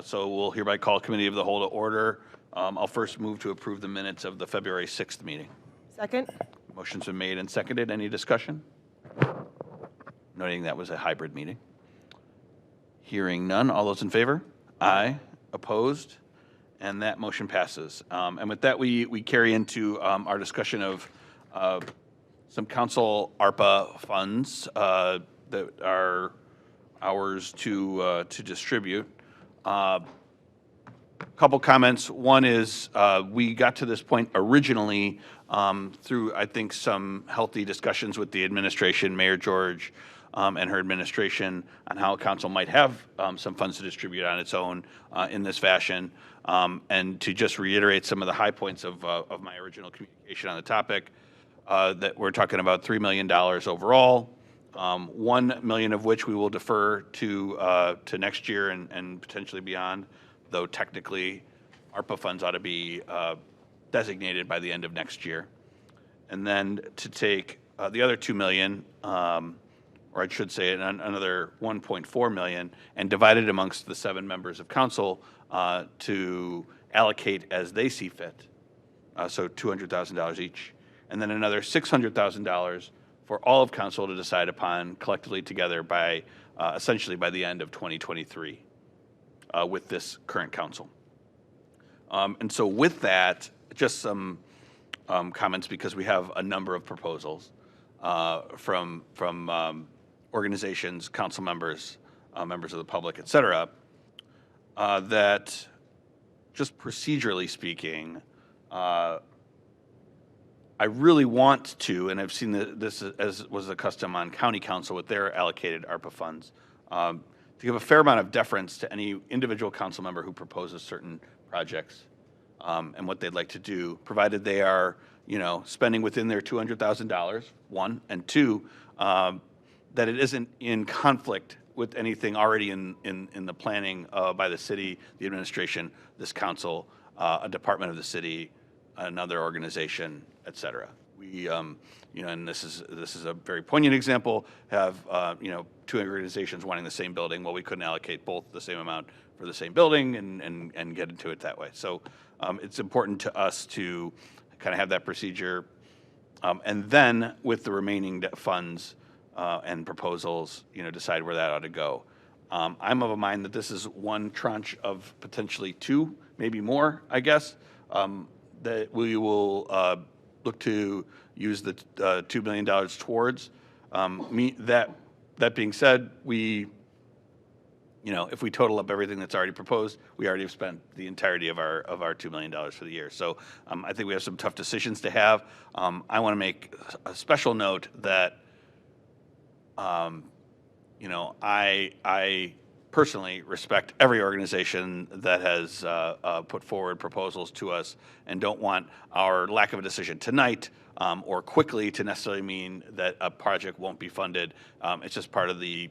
So we'll hereby call Committee of the Whole to order. I'll first move to approve the minutes of the February 6th meeting. Second? Motion's been made and seconded. Any discussion? Noting that was a hybrid meeting. Hearing none. All those in favor? Aye. Opposed? And that motion passes. And with that, we carry into our discussion of some council ARPA funds that are ours to distribute. Couple comments. One is we got to this point originally through, I think, some healthy discussions with the administration, Mayor George and her administration, on how council might have some funds to distribute on its own in this fashion. And to just reiterate some of the high points of my original communication on the topic, that we're talking about $3 million overall, $1 million of which we will defer to next year and potentially beyond, though technically ARPA funds ought to be designated by the end of next year. And then to take the other $2 million, or I should say another $1.4 million, and divide it amongst the 7 members of council to allocate as they see fit, so $200,000 each. And then another $600,000 for all of council to decide upon collectively together by essentially by the end of 2023 with this current council. And so with that, just some comments, because we have a number of proposals from organizations, council members, members of the public, et cetera, that just procedurally speaking, I really want to, and I've seen this as was the custom on county council with their allocated ARPA funds, to give a fair amount of deference to any individual council member who proposes certain projects and what they'd like to do, provided they are, spending within their $200,000, one, and two, that it isn't in conflict with anything already in the planning by the city, the administration, this council, a department of the city, another organization, et cetera. We, and this is a very poignant example, have, 2 organizations wanting the same building. Well, we couldn't allocate both the same amount for the same building and get into it that way. So it's important to us to kind of have that procedure. And then with the remaining funds and proposals, decide where that ought to go. I'm of a mind that this is one tranche of potentially 2, maybe more, I guess, that we will look to use the $2 million towards. That being said, we, if we total up everything that's already proposed, we already have spent the entirety of our $2 million for the year. So I think we have some tough decisions to have. I want to make a special note that, I personally respect every organization that has put forward proposals to us, and don't want our lack of a decision tonight or quickly to necessarily mean that a project won't be funded. It's just part of the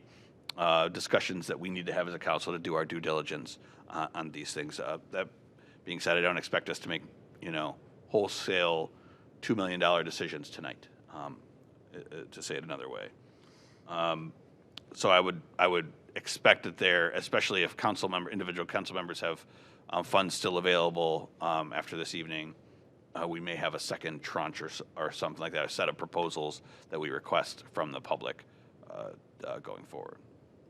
discussions that we need to have as a council to do our due diligence on these things. That being said, I don't expect us to make, wholesale $2 million decisions tonight, to say it another way. So I would expect that there, especially if individual council members have funds still available after this evening, we may have a second tranche or something like that, a set of proposals that we request from the public going forward.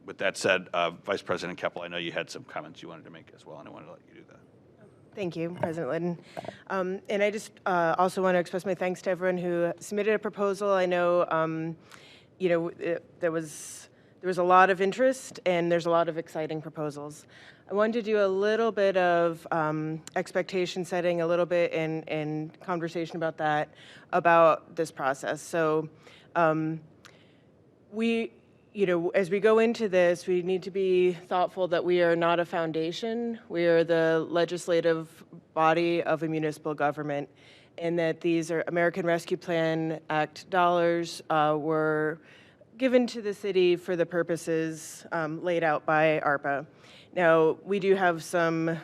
With that said, Vice President Keppel, I know you had some comments you wanted to make as well, and I wanted to let you do that. Thank you, President Liddon. And I just also want to express my thanks to everyone who submitted a proposal. I know, there was a lot of interest, and there's a lot of exciting proposals. I wanted to do a little bit of expectation setting, a little bit in conversation about this process. So as we go into this, we need to be thoughtful that we are not a foundation. We are the legislative body of a municipal government, and that these are American Rescue Plan Act dollars were given to the city for the purposes laid out by ARPA. Now, we do have some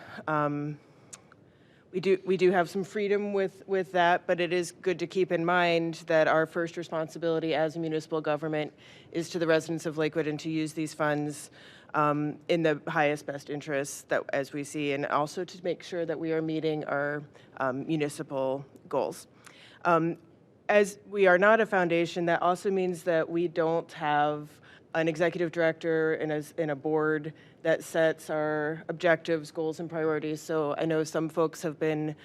we do have some freedom with that, but it is good to keep in mind that our first responsibility as a municipal government is to the residents of Lakewood, and to use these funds in the highest best interests that as we see, and also to make sure that we are meeting our municipal goals. As we are not a foundation, that also means that we don't have an executive director and a board that sets our objectives, goals, and priorities. So I know some folks have been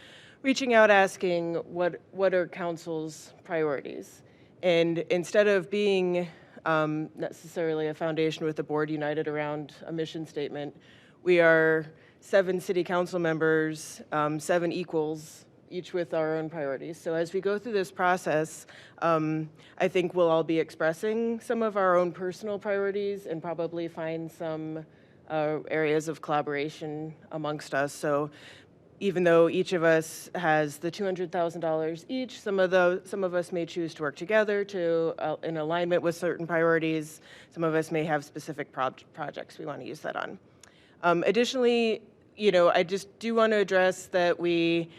reaching out asking what are council's priorities? And instead of being necessarily a foundation with the board united around a mission statement, we are 7 city council members, 7 equals, each with our own priorities. So as we go through this process, I think we'll all be expressing some of our own personal priorities and probably find some areas of collaboration amongst us. So even though each of us has the $200,000 each, some of us may choose to work together to in alignment with certain priorities. Some of us may have specific projects we want to use that on. Additionally, I just do want to address that we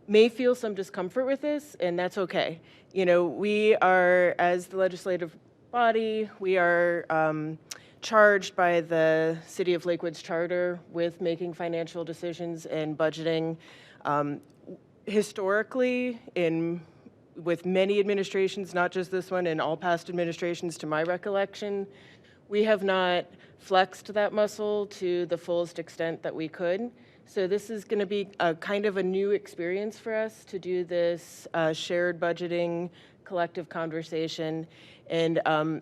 may feel some discomfort with this, and that's okay. We are, as the legislative body, we are charged by the City of Lakewood's charter with making financial decisions and budgeting. Historically, with many administrations, not just this one, and all past administrations to my recollection, we have not flexed that muscle to the fullest extent that we could. So this is going to be a kind of a new experience for us to do this shared budgeting, collective conversation. And I'm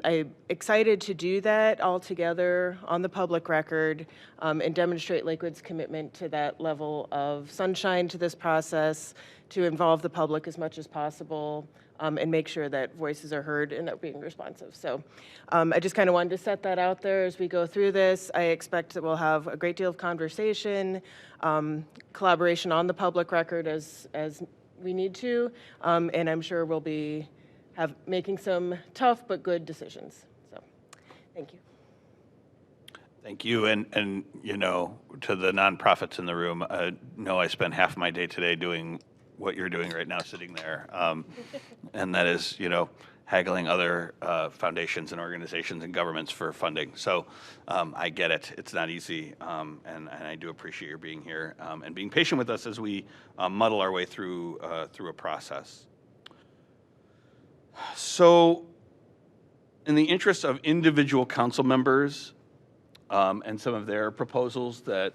excited to do that all together on the public record and demonstrate Lakewood's commitment to that level of sunshine to this process, to involve the public as much as possible, and make sure that voices are heard and that we're being responsive. So I just kind of wanted to set that out there as we go through this. I expect that we'll have a great deal of conversation, collaboration on the public record as we need to, and I'm sure we'll be making some tough but good decisions. So thank you. Thank you, and to the nonprofits in the room, know I spent half my day today doing what you're doing right now, sitting there, and that is, haggling other foundations and organizations and governments for funding. So I get it; it's not easy, and I do appreciate your being here and being patient with us as we muddle our way through a process. So, in the interest of individual council members and some of their proposals that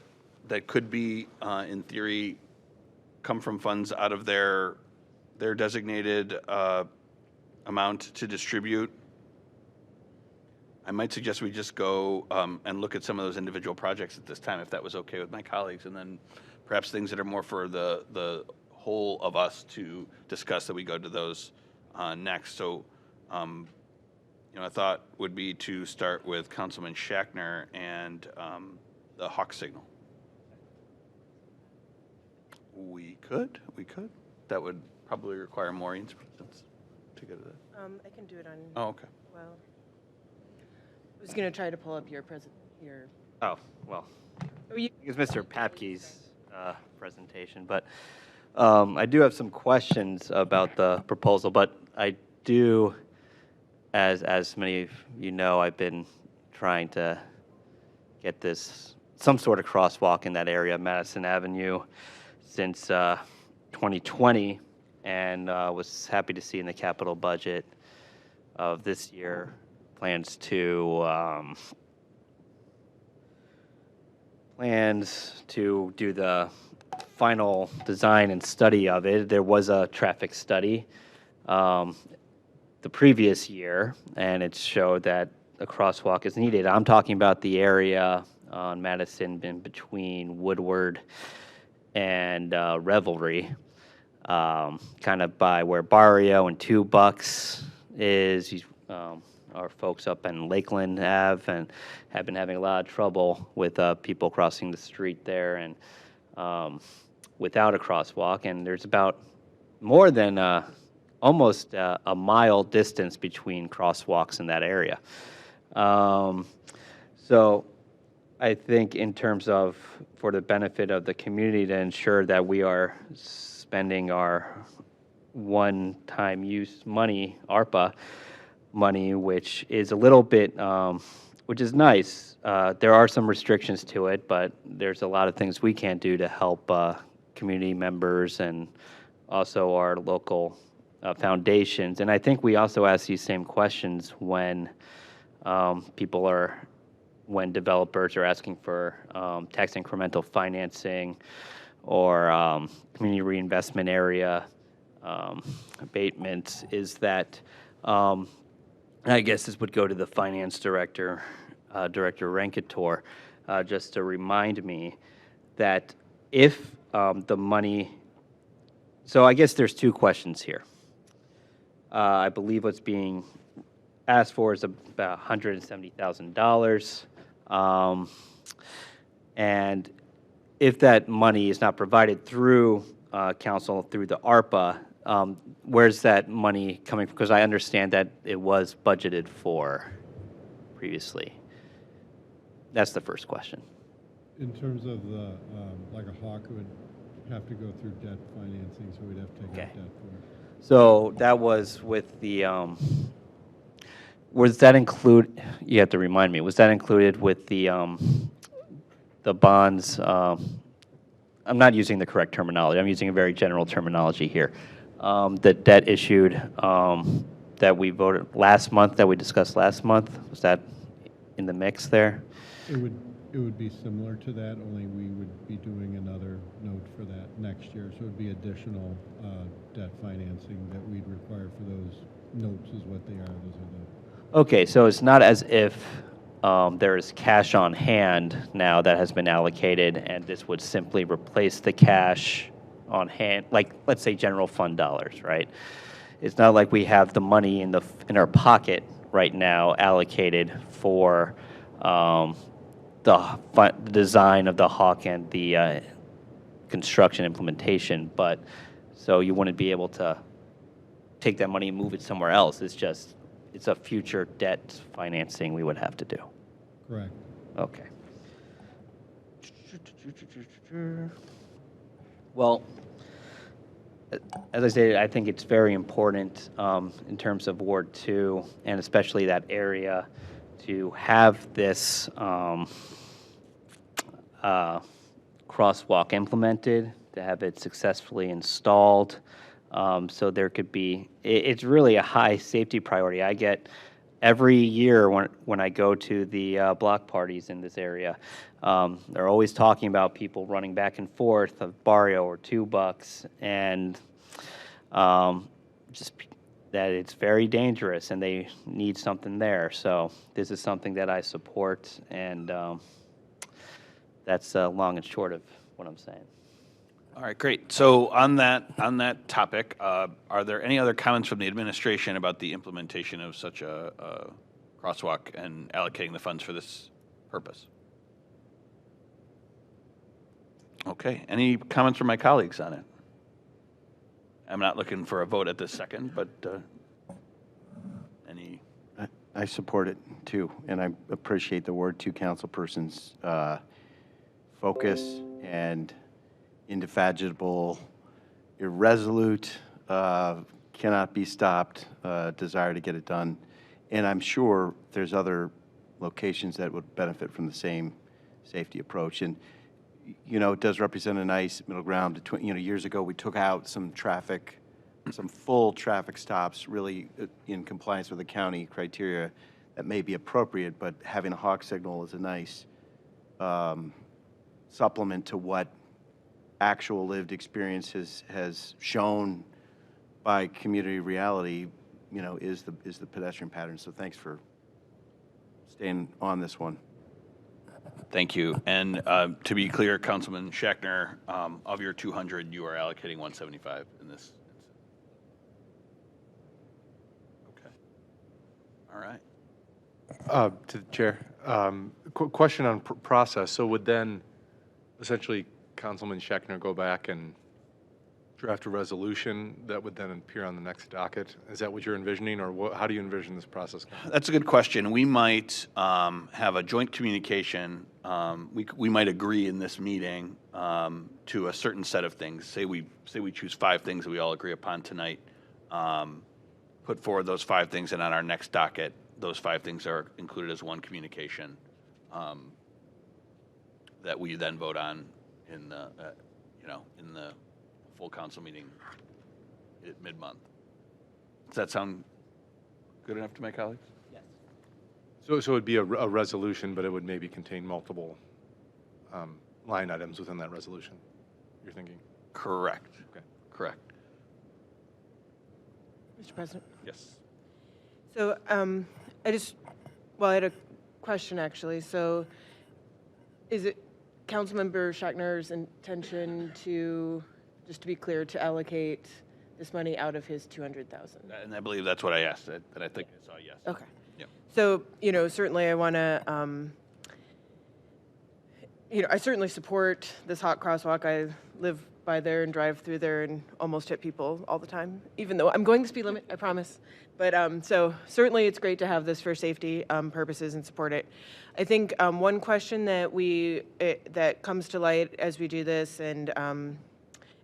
could be, in theory, come from funds out of their designated amount to distribute, I might suggest we just go and look at some of those individual projects at this time, if that was okay with my colleagues, and then perhaps things that are more for the whole of us to discuss, that we go to those next. So, a thought would be to start with Councilman Schachtner and the Hawk signal. We could. That would probably require Maureen's presence to go to that. I can do it on. Oh, okay. Well, I was going to try to pull up your Oh, well, it's Mr. Papke's presentation, but I do have some questions about the proposal, but I do, as many of you know, I've been trying to get some sort of crosswalk in that area, Madison Avenue, since 2020, and was happy to see in the capital budget of this year plans to do the final design and study of it. There was a traffic study the previous year, and it showed that a crosswalk is needed. I'm talking about the area on Madison in between Woodward and Revelry, kind of by where Barrio and 2 Bucks is. Our folks up in Lakeland and have been having a lot of trouble with people crossing the street there and without a crosswalk. And there's about more than almost a mile distance between crosswalks in that area. So I think in terms of, for the benefit of the community, to ensure that we are spending our one-time use money, ARPA money, which is a little bit, which is nice, there are some restrictions to it, but there's a lot of things we can do to help community members and also our local foundations. And I think we also ask these same questions when when developers are asking for tax incremental financing or community reinvestment area abatements, is that, I guess this would go to the finance director, Director Renkator, just to remind me that if the money, so I guess there's two questions here. I believe what's being asked for is about $170,000. And if that money is not provided through council, through the ARPA, where's that money coming from? Because I understand that it was budgeted for previously. That's the first question. In terms of the, like a Hawk, it would have to go through debt financing, so we'd have to take Okay. out debt for it. So that was with the, was that include, you have to remind me, was that included with the bonds? I'm not using the correct terminology. I'm using a very general terminology here. The debt issued that we voted last month, that we discussed last month, was that in the mix there? It would be similar to that, only we would be doing another note for that next year. So it would be additional debt financing that we'd require for those notes is what they are. Those are the. Okay, so it's not as if there is cash on hand now that has been allocated, and this would simply replace the cash on hand, like, let's say, general fund dollars, right? It's not like we have the money in our pocket right now allocated for the design of the Hawk and the construction implementation, but so you wouldn't be able to take that money and move it somewhere else. It's a future debt financing we would have to do. Correct. Okay. Well, as I stated, I think it's very important in terms of Ward 2, and especially that area, to have this crosswalk implemented, to have it successfully installed. So there could be, it's really a high safety priority. I get every year when I go to the block parties in this area, they're always talking about people running back and forth of Barrio or $2, and just that it's very dangerous and they need something there. So this is something that I support, and that's long and short of what I'm saying. All right, great. So on that topic, are there any other comments from the administration about the implementation of such a crosswalk and allocating the funds for this purpose? Okay, any comments from my colleagues on it? I'm not looking for a vote at this second, but any? I support it too, and I appreciate the Ward 2 councilperson's focus and indefatigable, irresolute, cannot be stopped desire to get it done. And I'm sure there's other locations that would benefit from the same safety approach. And, you know, it does represent a nice middle ground between, you know, years ago we took out some traffic, some full traffic stops really in compliance with the county criteria that may be appropriate, but having a Hawk signal is a nice supplement to what actual lived experience has shown by community reality, you know, is the pedestrian pattern. So thanks for staying on this one. Thank you. And to be clear, Councilman Schachner, of your 200, you are allocating 175 in this. Okay. All right. To the chair, question on process. So would then essentially Councilman Schachner go back and draft a resolution that would then appear on the next docket? Is that what you're envisioning, or how do you envision this process going? That's a good question. We might have a joint communication. We might agree in this meeting to a certain set of things. Say we choose 5 things that we all agree upon tonight. Put forward those 5 things, and on our next docket, those 5 things are included as one communication. that we then vote on in the, in the full council meeting at mid-month. Does that sound good enough to my colleagues? So it would be a resolution, but it would maybe contain multiple line items within that resolution, you're thinking? Correct. Okay. Correct. Mr. President? Yes. So I had a question, actually. So is it Councilmember Schachner's intention to, just to be clear, to allocate this money out of his 200,000? And I believe that's what I asked, that I think I saw yes. Okay. Yep. So, certainly I want to, I certainly support this hot crosswalk. I live by there and drive through there and almost hit people all the time, even though I'm going the speed limit, I promise. But so certainly it's great to have this for safety purposes and support it. I think one question that that comes to light as we do this, and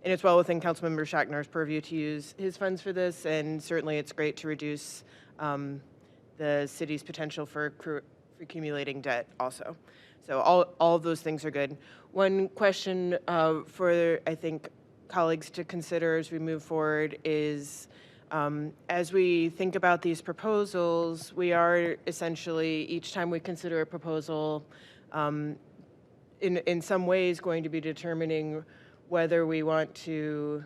it's well within Councilmember Schachner's purview to use his funds for this, and certainly it's great to reduce the city's potential for accumulating debt also. So all of those things are good. One question for, I think, colleagues to consider as we move forward is, as we think about these proposals, we are essentially, each time we consider a proposal, in some ways going to be determining whether we want to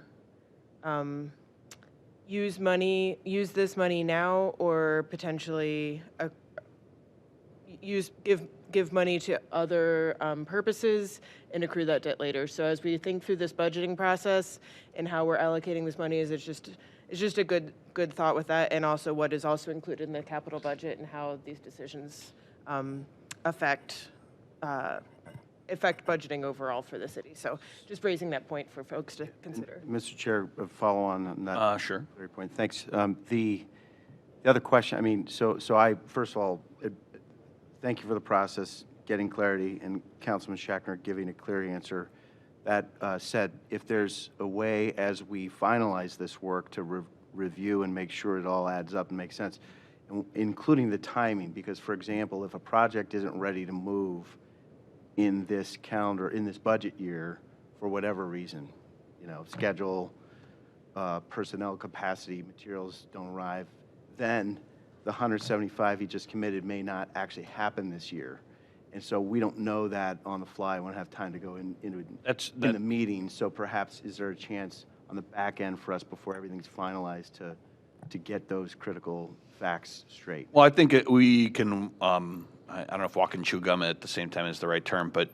use this money now, or potentially give money to other purposes and accrue that debt later. So as we think through this budgeting process and how we're allocating this money, it's just a good thought with that, and also what is also included in the capital budget and how these decisions affect budgeting overall for the city. So just raising that point for folks to consider. Mr. Chair, a follow on that. Sure. Very point. Thanks. The other question, I mean, so I, first of all, thank you for the process, getting clarity, and Councilman Schachner giving a clear answer. That said, if there's a way as we finalize this work to review and make sure it all adds up and makes sense, including the timing, because, for example, if a project isn't ready to move in this calendar, in this budget year, for whatever reason, schedule, personnel capacity, materials don't arrive, then the 175 he just committed may not actually happen this year. And so we don't know that on the fly. We won't have time to go into the meeting. So perhaps, is there a chance on the back end for us, before everything's finalized, to get those critical facts straight? Well, I think we can, I don't know if walk and chew gum at the same time is the right term, but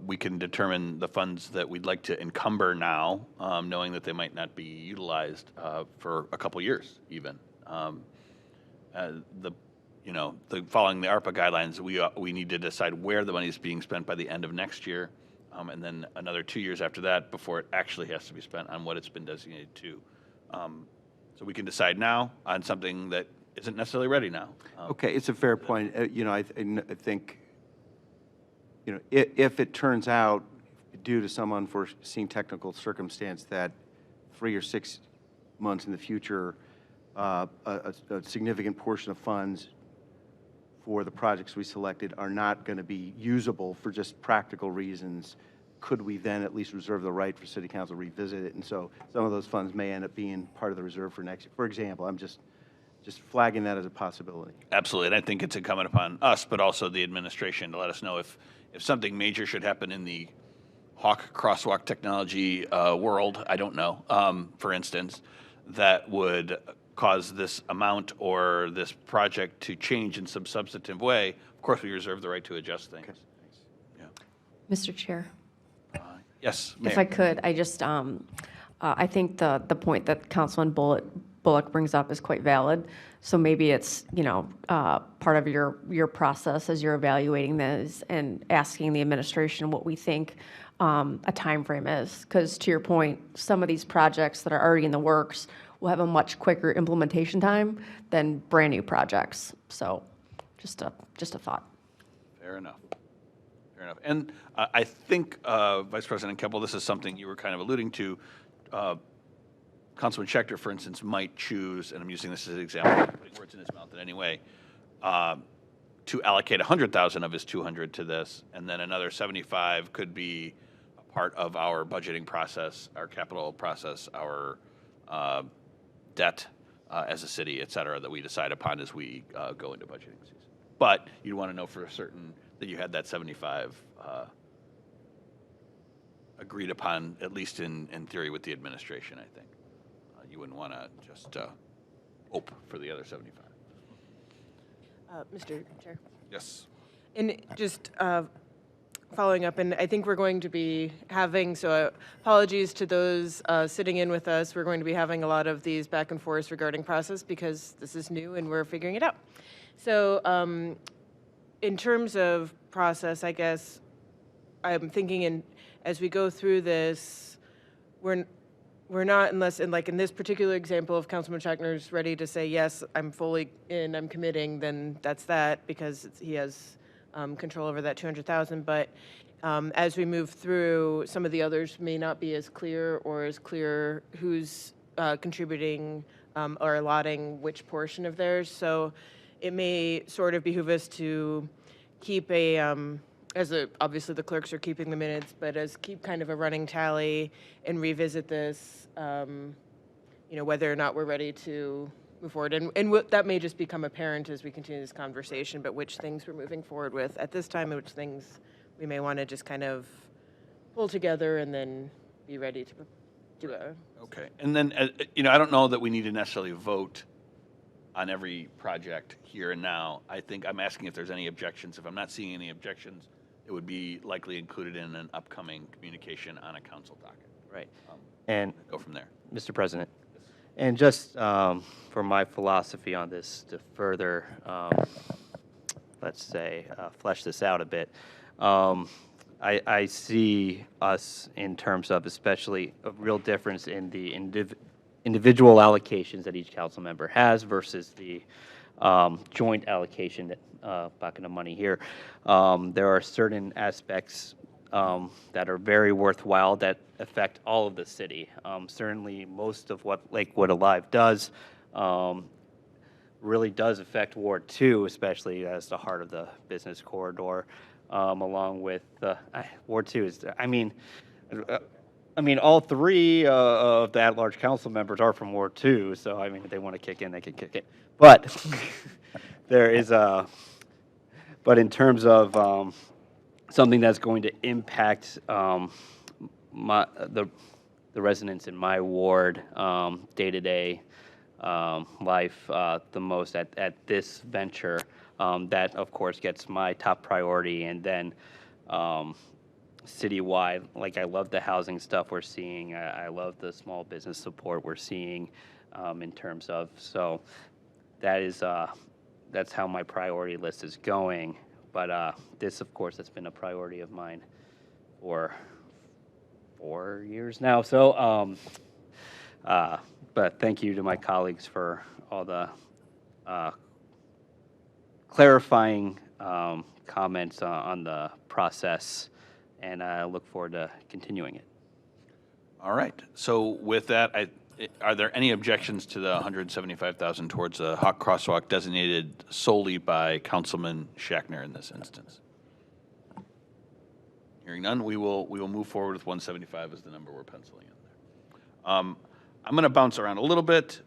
we can determine the funds that we'd like to encumber now, knowing that they might not be utilized for a couple years even. Following the ARPA guidelines, we need to decide where the money is being spent by the end of next year, and then another 2 years after that before it actually has to be spent on what it's been designated to. So we can decide now on something that isn't necessarily ready now. Okay, it's a fair point. I think, if it turns out, due to some unforeseen technical circumstance, that 3 or 6 months in the future, a significant portion of funds for the projects we selected are not going to be usable for just practical reasons, could we then at least reserve the right for City Council to revisit it? And so some of those funds may end up being part of the reserve for next year. For example, I'm just flagging that as a possibility. Absolutely, and I think it's incumbent upon us, but also the administration, to let us know if something major should happen in the Hawk crosswalk technology world, I don't know, for instance, that would cause this amount or this project to change in some substantive way. Of course, we reserve the right to adjust things. Okay. Yeah. Mr. Chair, Yes, Mayor. if I could, I think the point that Councilman Bullock brings up is quite valid. So maybe it's, part of your process as you're evaluating this and asking the administration what we think a time frame is. Because to your point, some of these projects that are already in the works will have a much quicker implementation time than brand new projects. So just a thought. Fair enough. Fair enough. And I think, Vice President Keppel, this is something you were kind of alluding to. Councilman Schechter, for instance, might choose, and I'm using this as an example, I'm putting words in his mouth in any way, to allocate 100,000 of his 200 to this, and then another 75 could be a part of our budgeting process, our capital process, our debt as a city, et cetera, that we decide upon as we go into budgeting season. But you'd want to know for certain that you had that 75 agreed upon, at least in theory, with the administration, I think. You wouldn't want to just hope for the other 75. Mr. Chair. Yes. And just following up, and I think we're going to be having, so apologies to those sitting in with us. We're going to be having a lot of these back and forth regarding process because this is new and we're figuring it out. So in terms of process, I guess I'm thinking as we go through this, we're not, unless, in this particular example, if Councilman Schachner's ready to say, yes, I'm fully in, I'm committing, then that's that, because he has control over that 200,000. But as we move through, some of the others may not be as clear who's contributing or allotting which portion of theirs. So it may sort of behoove us to keep obviously the clerks are keeping the minutes, but keep kind of a running tally and revisit this, whether or not we're ready to move forward. And that may just become apparent as we continue this conversation, but which things we're moving forward with at this time and which things we may want to just kind of pull together and then be ready to do it. Okay. And then, I don't know that we need to necessarily vote on every project here and now. I think I'm asking if there's any objections. If I'm not seeing any objections, it would be likely included in an upcoming communication on a council docket. Right. And Go from there. Mr. President, and just for my philosophy on this to further, let's say, flesh this out a bit, I see us in terms of especially a real difference in the individual allocations that each council member has versus the joint allocation that bucket of money here. There are certain aspects that are very worthwhile that affect all of the city. Certainly, most of what Lakewood Alive does really does affect Ward 2, especially as the heart of the business corridor, along with Ward 2 is, all three of the at-large council members are from Ward 2, so, if they want to kick in, they can kick in. But there is but in terms of something that's going to impact the residents in my ward day-to-day life the most at this venture, that, of course, gets my top priority, and then citywide, I love the housing stuff we're seeing. I love the small business support we're seeing in terms of, so that is, that's how my priority list is going. But this, of course, has been a priority of mine for 4 years now. So, but thank you to my colleagues for all the clarifying comments on the process, and I look forward to continuing it. All right. So with that, are there any objections to the 175,000 towards the Hawk Crosswalk designated solely by Councilman Schachner in this instance? Hearing none, we will move forward with 175 as the number we're penciling in there. I'm going to bounce around a little bit,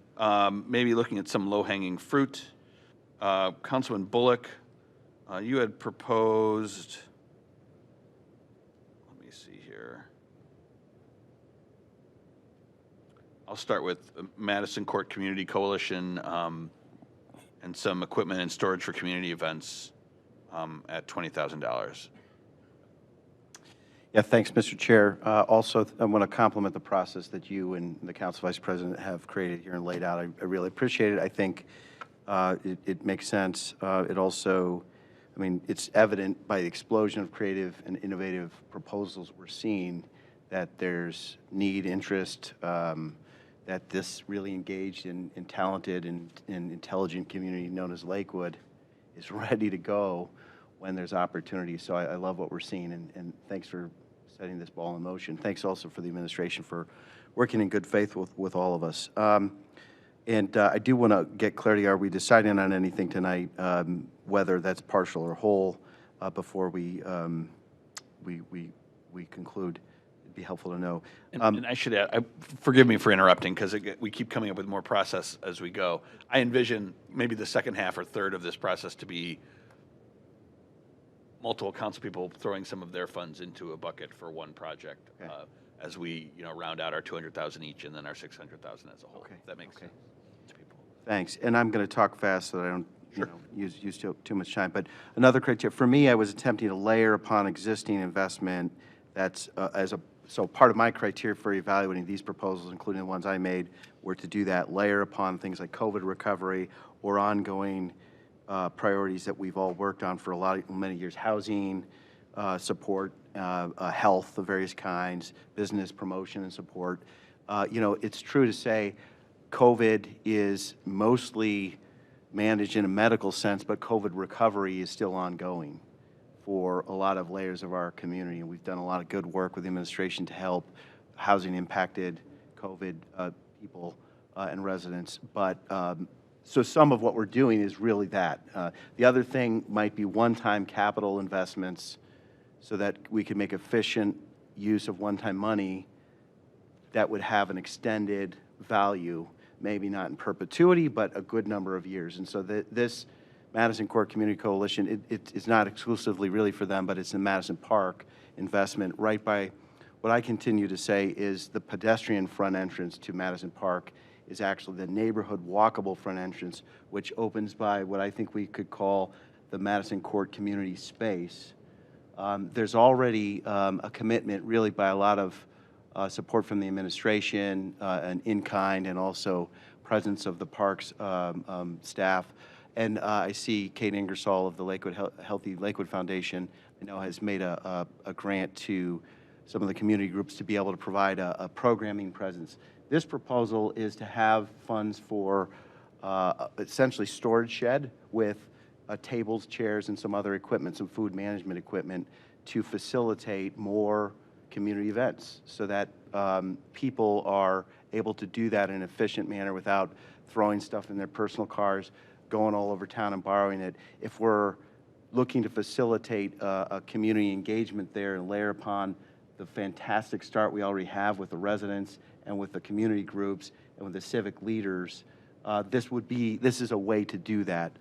maybe looking at some low-hanging fruit. Councilman Bullock, you had proposed, let me see here. I'll start with Madison Court Community Coalition and some equipment and storage for community events at $20,000. Yeah, thanks, Mr. Chair. Also, I want to compliment the process that you and the Council Vice President have created here and laid out. I really appreciate it. I think it makes sense. It also, it's evident by the explosion of creative and innovative proposals we're seeing that there's need, interest, that this really engaged and talented and intelligent community known as Lakewood is ready to go when there's opportunity. So I love what we're seeing, and thanks for setting this ball in motion. Thanks also for the administration for working in good faith with all of us. And I do want to get clarity, are we deciding on anything tonight, whether that's partial or whole, before we conclude? It'd be helpful to know. And I should add, forgive me for interrupting, because we keep coming up with more process as we go. I envision maybe the second half or third of this process to be multiple council people throwing some of their funds into a bucket for one project, Okay. as we, round out our 200,000 each and then our 600,000 as a whole. Okay. If that makes Okay. sense to people. Thanks. And I'm going to talk fast so that I don't, use too much time. But another criteria, for me, I was attempting to layer upon existing investment that's so part of my criteria for evaluating these proposals, including the ones I made, were to do that, layer upon things like COVID recovery or ongoing priorities that we've all worked on for many years, housing, support, health of various kinds, business promotion and support. It's true to say COVID is mostly managed in a medical sense, but COVID recovery is still ongoing for a lot of layers of our community. And we've done a lot of good work with the administration to help housing impacted COVID people and residents. But so some of what we're doing is really that. The other thing might be one-time capital investments so that we can make efficient use of one-time money that would have an extended value, maybe not in perpetuity, but a good number of years. And so this Madison Court Community Coalition, it is not exclusively really for them, but it's the Madison Park investment right by what I continue to say is the pedestrian front entrance to Madison Park is actually the neighborhood walkable front entrance, which opens by what I think we could call the Madison Court community space. There's already a commitment really by a lot of support from the administration and in-kind and also presence of the park's staff. And I see Kate Ingersoll of the Lakewood Healthy Lakewood Foundation, I know, has made a grant to some of the community groups to be able to provide a programming presence. This proposal is to have funds for essentially storage shed with tables, chairs, and some other equipment, some food management equipment to facilitate more community events so that people are able to do that in an efficient manner without throwing stuff in their personal cars, going all over town and borrowing it. If we're looking to facilitate a community engagement there and layer upon the fantastic start we already have with the residents and with the community groups and with the civic leaders, this is a way to do that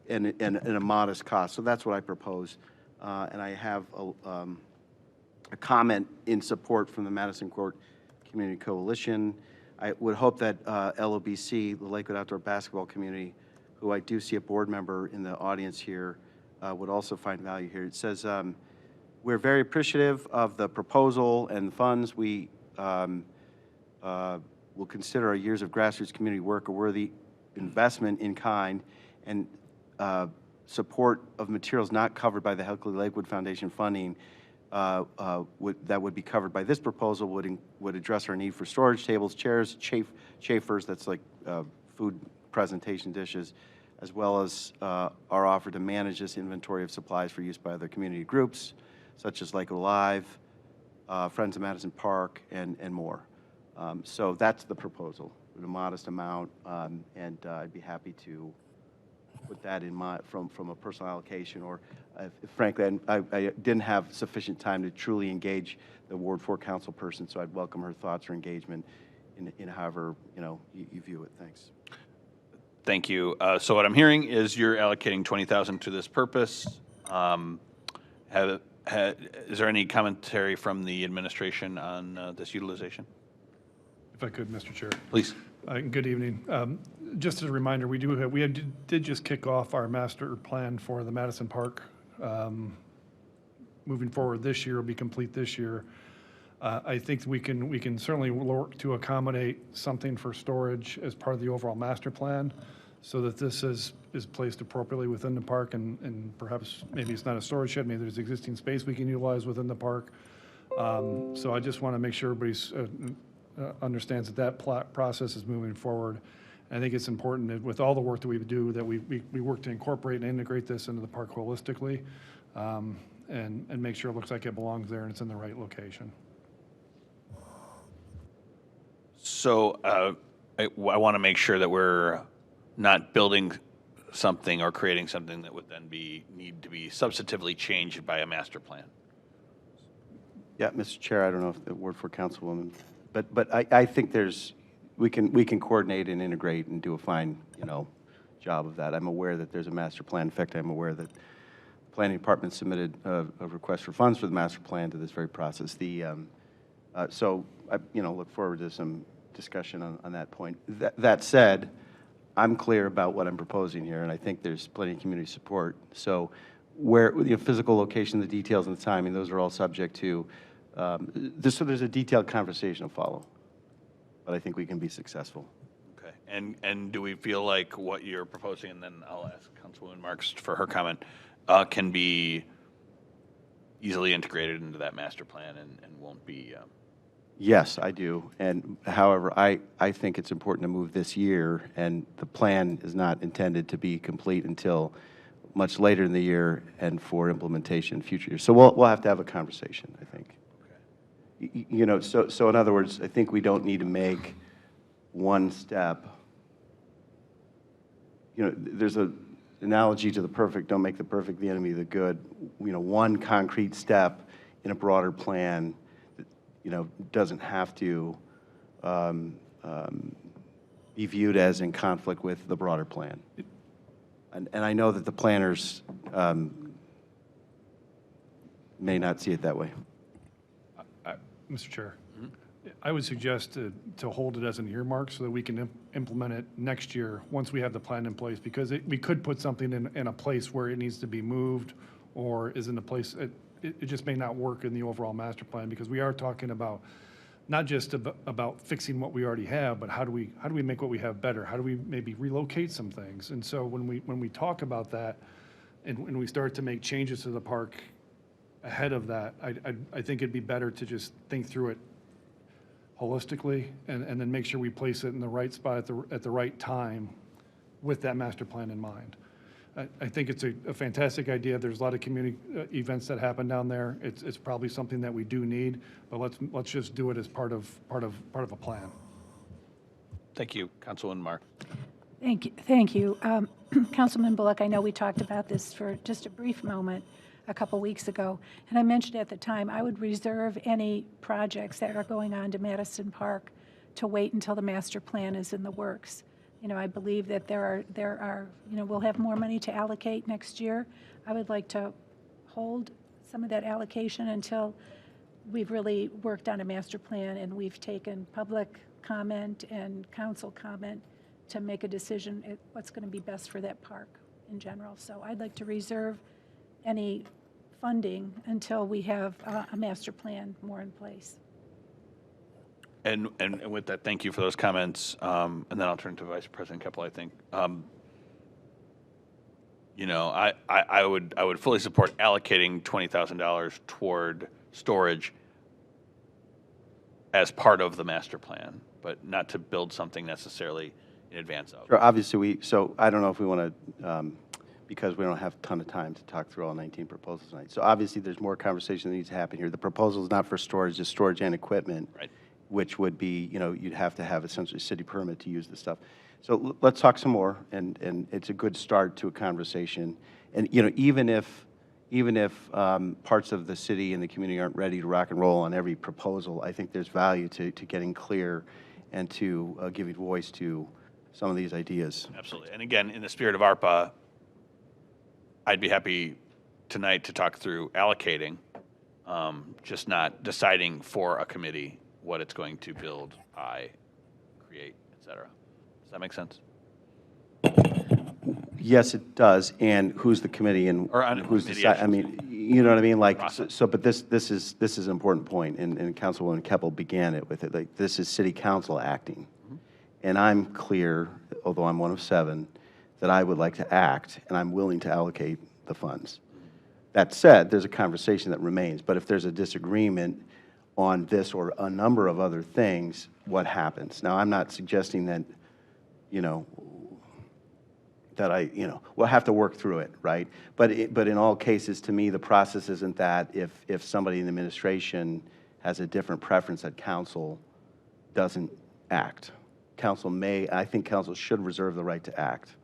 in a modest cost. So that's what I propose. And I have a comment in support from the Madison Court Community Coalition. I would hope that LOBC, the Lakewood Outdoor Basketball Community, who I do see a board member in the audience here, would also find value here. It says, we're very appreciative of the proposal and funds. We will consider our years of grassroots community work a worthy investment in kind, and support of materials not covered by the Helkley Lakewood Foundation funding that would be covered by this proposal would address our need for storage tables, chairs, chafers, that's like food presentation dishes, as well as our offer to manage this inventory of supplies for use by other community groups, such as Lakewood Alive, Friends of Madison Park, and more. So that's the proposal, with a modest amount, and I'd be happy to put that in mind from a personal allocation, or frankly, I didn't have sufficient time to truly engage the Ward 4 council person, so I'd welcome her thoughts or engagement in however you view it. Thanks. Thank you. So what I'm hearing is you're allocating 20,000 to this purpose. Is there any commentary from the administration on this utilization? If I could, Mr. Chair. Please. Good evening. Just as a reminder, we did just kick off our master plan for the Madison Park. Moving forward this year, will be complete this year. I think we can certainly work to accommodate something for storage as part of the overall master plan, so that this is placed appropriately within the park, and perhaps maybe it's not a storage shed, maybe there's existing space we can utilize within the park. So I just want to make sure everybody's understands that process is moving forward. And I think it's important that with all the work that we do, that we work to incorporate and integrate this into the park holistically, and make sure it looks like it belongs there and it's in the right location. So I want to make sure that we're not building something or creating something that would then need to be substantively changed by a master plan. Yeah, Mr. Chair, I don't know if the word for Councilwoman, but I think we can coordinate and integrate and do a fine, job of that. I'm aware that there's a master plan. In fact, I'm aware that the Planning Department submitted a request for funds for the master plan to this very process. So I, look forward to some discussion on that point. That said, I'm clear about what I'm proposing here, and I think there's plenty of community support. So where, physical location, the details and the timing, those are all subject to, so there's a detailed conversation to follow. But I think we can be successful. Okay. And do we feel like what you're proposing, and then I'll ask Councilwoman Marks for her comment, can be easily integrated into that master plan and won't be... Yes, I do. And however, I think it's important to move this year, and the plan is not intended to be complete until much later in the year and for implementation in future years. So we'll have to have a conversation, I think. So in other words, I think we don't need to make one step. There's an analogy to the perfect, don't make the perfect the enemy of the good. One concrete step in a broader plan doesn't have to be viewed as in conflict with the broader plan. And I know that the planners may not see it that way. Mr. Chair, I would suggest to hold it as an earmark so that we can implement it next year once we have the plan in place, because we could put something in a place where it needs to be moved or is in a place, it just may not work in the overall master plan, because we are talking about not just about fixing what we already have, but how do we make what we have better? How do we maybe relocate some things? And so when we talk about that and when we start to make changes to the park ahead of that, I think it'd be better to just think through it holistically and then make sure we place it in the right spot at the right time with that master plan in mind. I think it's a fantastic idea. There's a lot of community events that happen down there. It's probably something that we do need, but let's just do it as part of a plan. Thank you, Councilwoman Mark. Thank you. Councilman Bullock, I know we talked about this for just a brief moment a couple weeks ago, and I mentioned at the time I would reserve any projects that are going on to Madison Park to wait until the master plan is in the works. I believe that there are, we'll have more money to allocate next year. I would like to hold some of that allocation until we've really worked on a master plan and we've taken public comment and council comment to make a decision what's going to be best for that park in general. So I'd like to reserve any funding until we have a master plan more in place. And with that, thank you for those comments. And then I'll turn to Vice President Keppel, I think. I would fully support allocating $20,000 toward storage as part of the master plan, but not to build something necessarily in advance of. Sure, obviously, so I don't know if we want to, because we don't have a ton of time to talk through all 19 proposals tonight. So obviously, there's more conversation that needs to happen here. The proposal is not for storage, just storage and equipment. Right. Which would be, you'd have to have essentially a city permit to use the stuff. So let's talk some more, and it's a good start to a conversation. And, even if parts of the city and the community aren't ready to rock and roll on every proposal, I think there's value to getting clear and to giving voice to some of these ideas. Absolutely. And again, in the spirit of ARPA, I'd be happy tonight to talk through allocating, just not deciding for a committee what it's going to build, create, et cetera. Does that make sense? Yes, it does. And who's the committee and Or on who's committee, deciding? I mean, you know what I mean? Like, Process. so but this is an important point, and Councilwoman Keppel began it with it. Like, this is City Council acting, and I'm clear, although I'm one of 7, that I would like to act, and I'm willing to allocate the funds. That said, there's a conversation that remains. But if there's a disagreement on this or a number of other things, what happens? Now, I'm not suggesting that, we'll have to work through it, right? But in all cases, to me, the process isn't that if somebody in the administration has a different preference that council doesn't act. council may, I think council should reserve the right to act.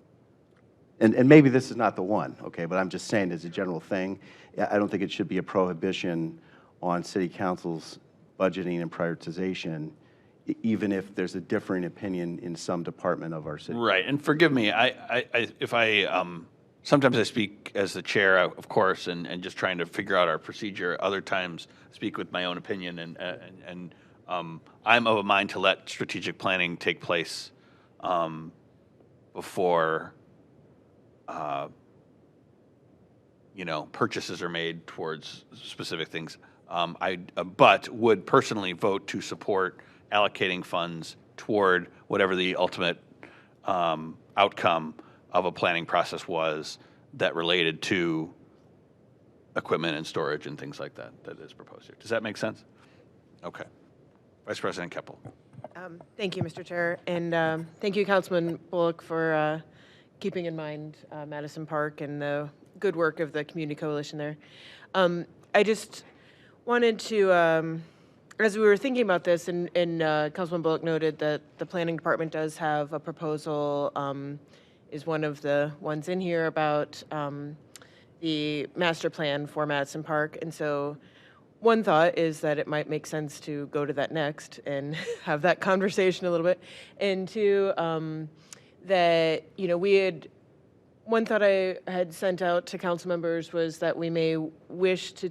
And maybe this is not the one, okay, but I'm just saying as a general thing, I don't think it should be a prohibition on city council's budgeting and prioritization, even if there's a differing opinion in some department of our city. Right, and forgive me, sometimes I speak as the chair, of course, and just trying to figure out our procedure. Other times, speak with my own opinion, and I'm of a mind to let strategic planning take place before, purchases are made towards specific things. But would personally vote to support allocating funds toward whatever the ultimate outcome of a planning process was that related to equipment and storage and things like that that is proposed here. Does that make sense? Okay. Vice President Keppel. Thank you, Mr. Chair, and thank you, Councilman Bullock, for keeping in mind Madison Park and the good work of the Community Coalition there. I just wanted to, as we were thinking about this, and Councilman Bullock noted that the Planning Department does have a proposal, is one of the ones in here about the master plan for Madison Park, and so one thought is that it might make sense to go to that next and have that conversation a little bit. And two, that, one thought I had sent out to council members was that we may wish to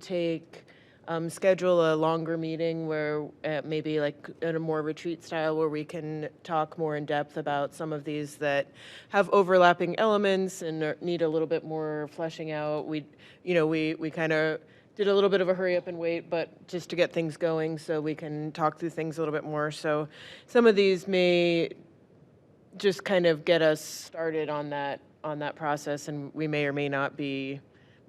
schedule a longer meeting where maybe like in a more retreat style where we can talk more in depth about some of these that have overlapping elements and need a little bit more fleshing out. We kind of did a little bit of a hurry up and wait, but just to get things going so we can talk through things a little bit more. So some of these may just kind of get us started on that process, and we may or may not be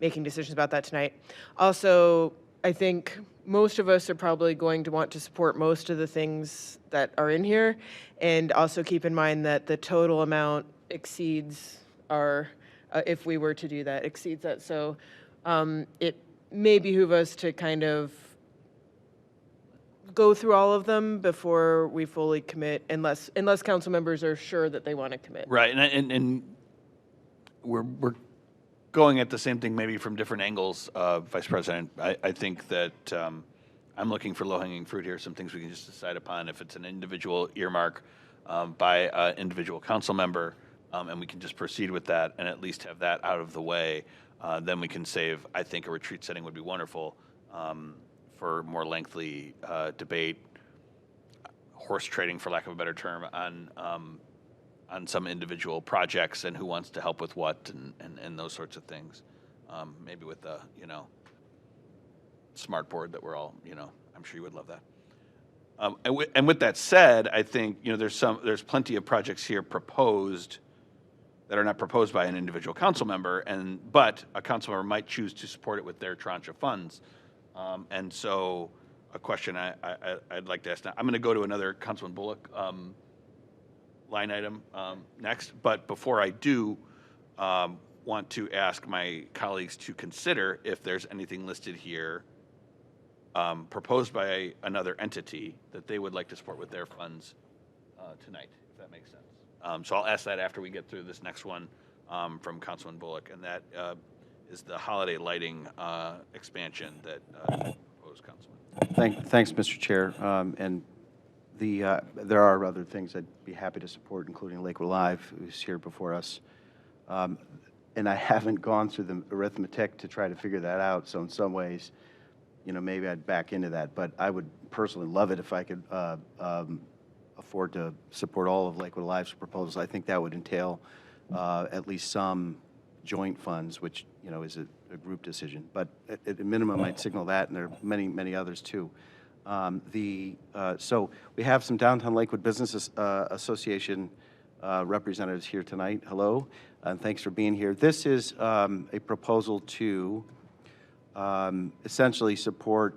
making decisions about that tonight. Also, I think most of us are probably going to want to support most of the things that are in here, and also keep in mind that the total amount exceeds our, if we were to do that, exceeds that. So it may behoove us to kind of go through all of them before we fully commit, unless council members are sure that they want to commit. Right, and we're going at the same thing maybe from different angles, Vice President. I think that I'm looking for low-hanging fruit here, some things we can just decide upon. If it's an individual earmark by an individual council member, and we can just proceed with that and at least have that out of the way, then we can save, I think a retreat setting would be wonderful for more lengthy debate, horse trading, for lack of a better term, on some individual projects and who wants to help with what and those sorts of things. Maybe with the, smart board that we're all, I'm sure you would love that. And with that said, I think, there's plenty of projects here proposed that are not proposed by an individual council member, but a council member might choose to support it with their tranche of funds. And so a question I'd like to ask now, I'm going to go to another Councilman Bullock line item next, but before I do, want to ask my colleagues to consider if there's anything listed here proposed by another entity that they would like to support with their funds tonight, if that makes sense. So I'll ask that after we get through this next one from Councilman Bullock, and that is the holiday lighting expansion that proposed, Councilman. Thanks, Mr. Chair. And there are other things I'd be happy to support, including Lakewood Live, who's here before us. And I haven't gone through the arithmetic to try to figure that out, so in some ways, maybe I'd back into that. But I would personally love it if I could afford to support all of Lakewood Live's proposals. I think that would entail at least some joint funds, which, is a group decision. But at a minimum, I'd signal that, and there are many, many others too. So we have some Downtown Lakewood Business Association representatives here tonight. Hello, and thanks for being here. This is a proposal to essentially support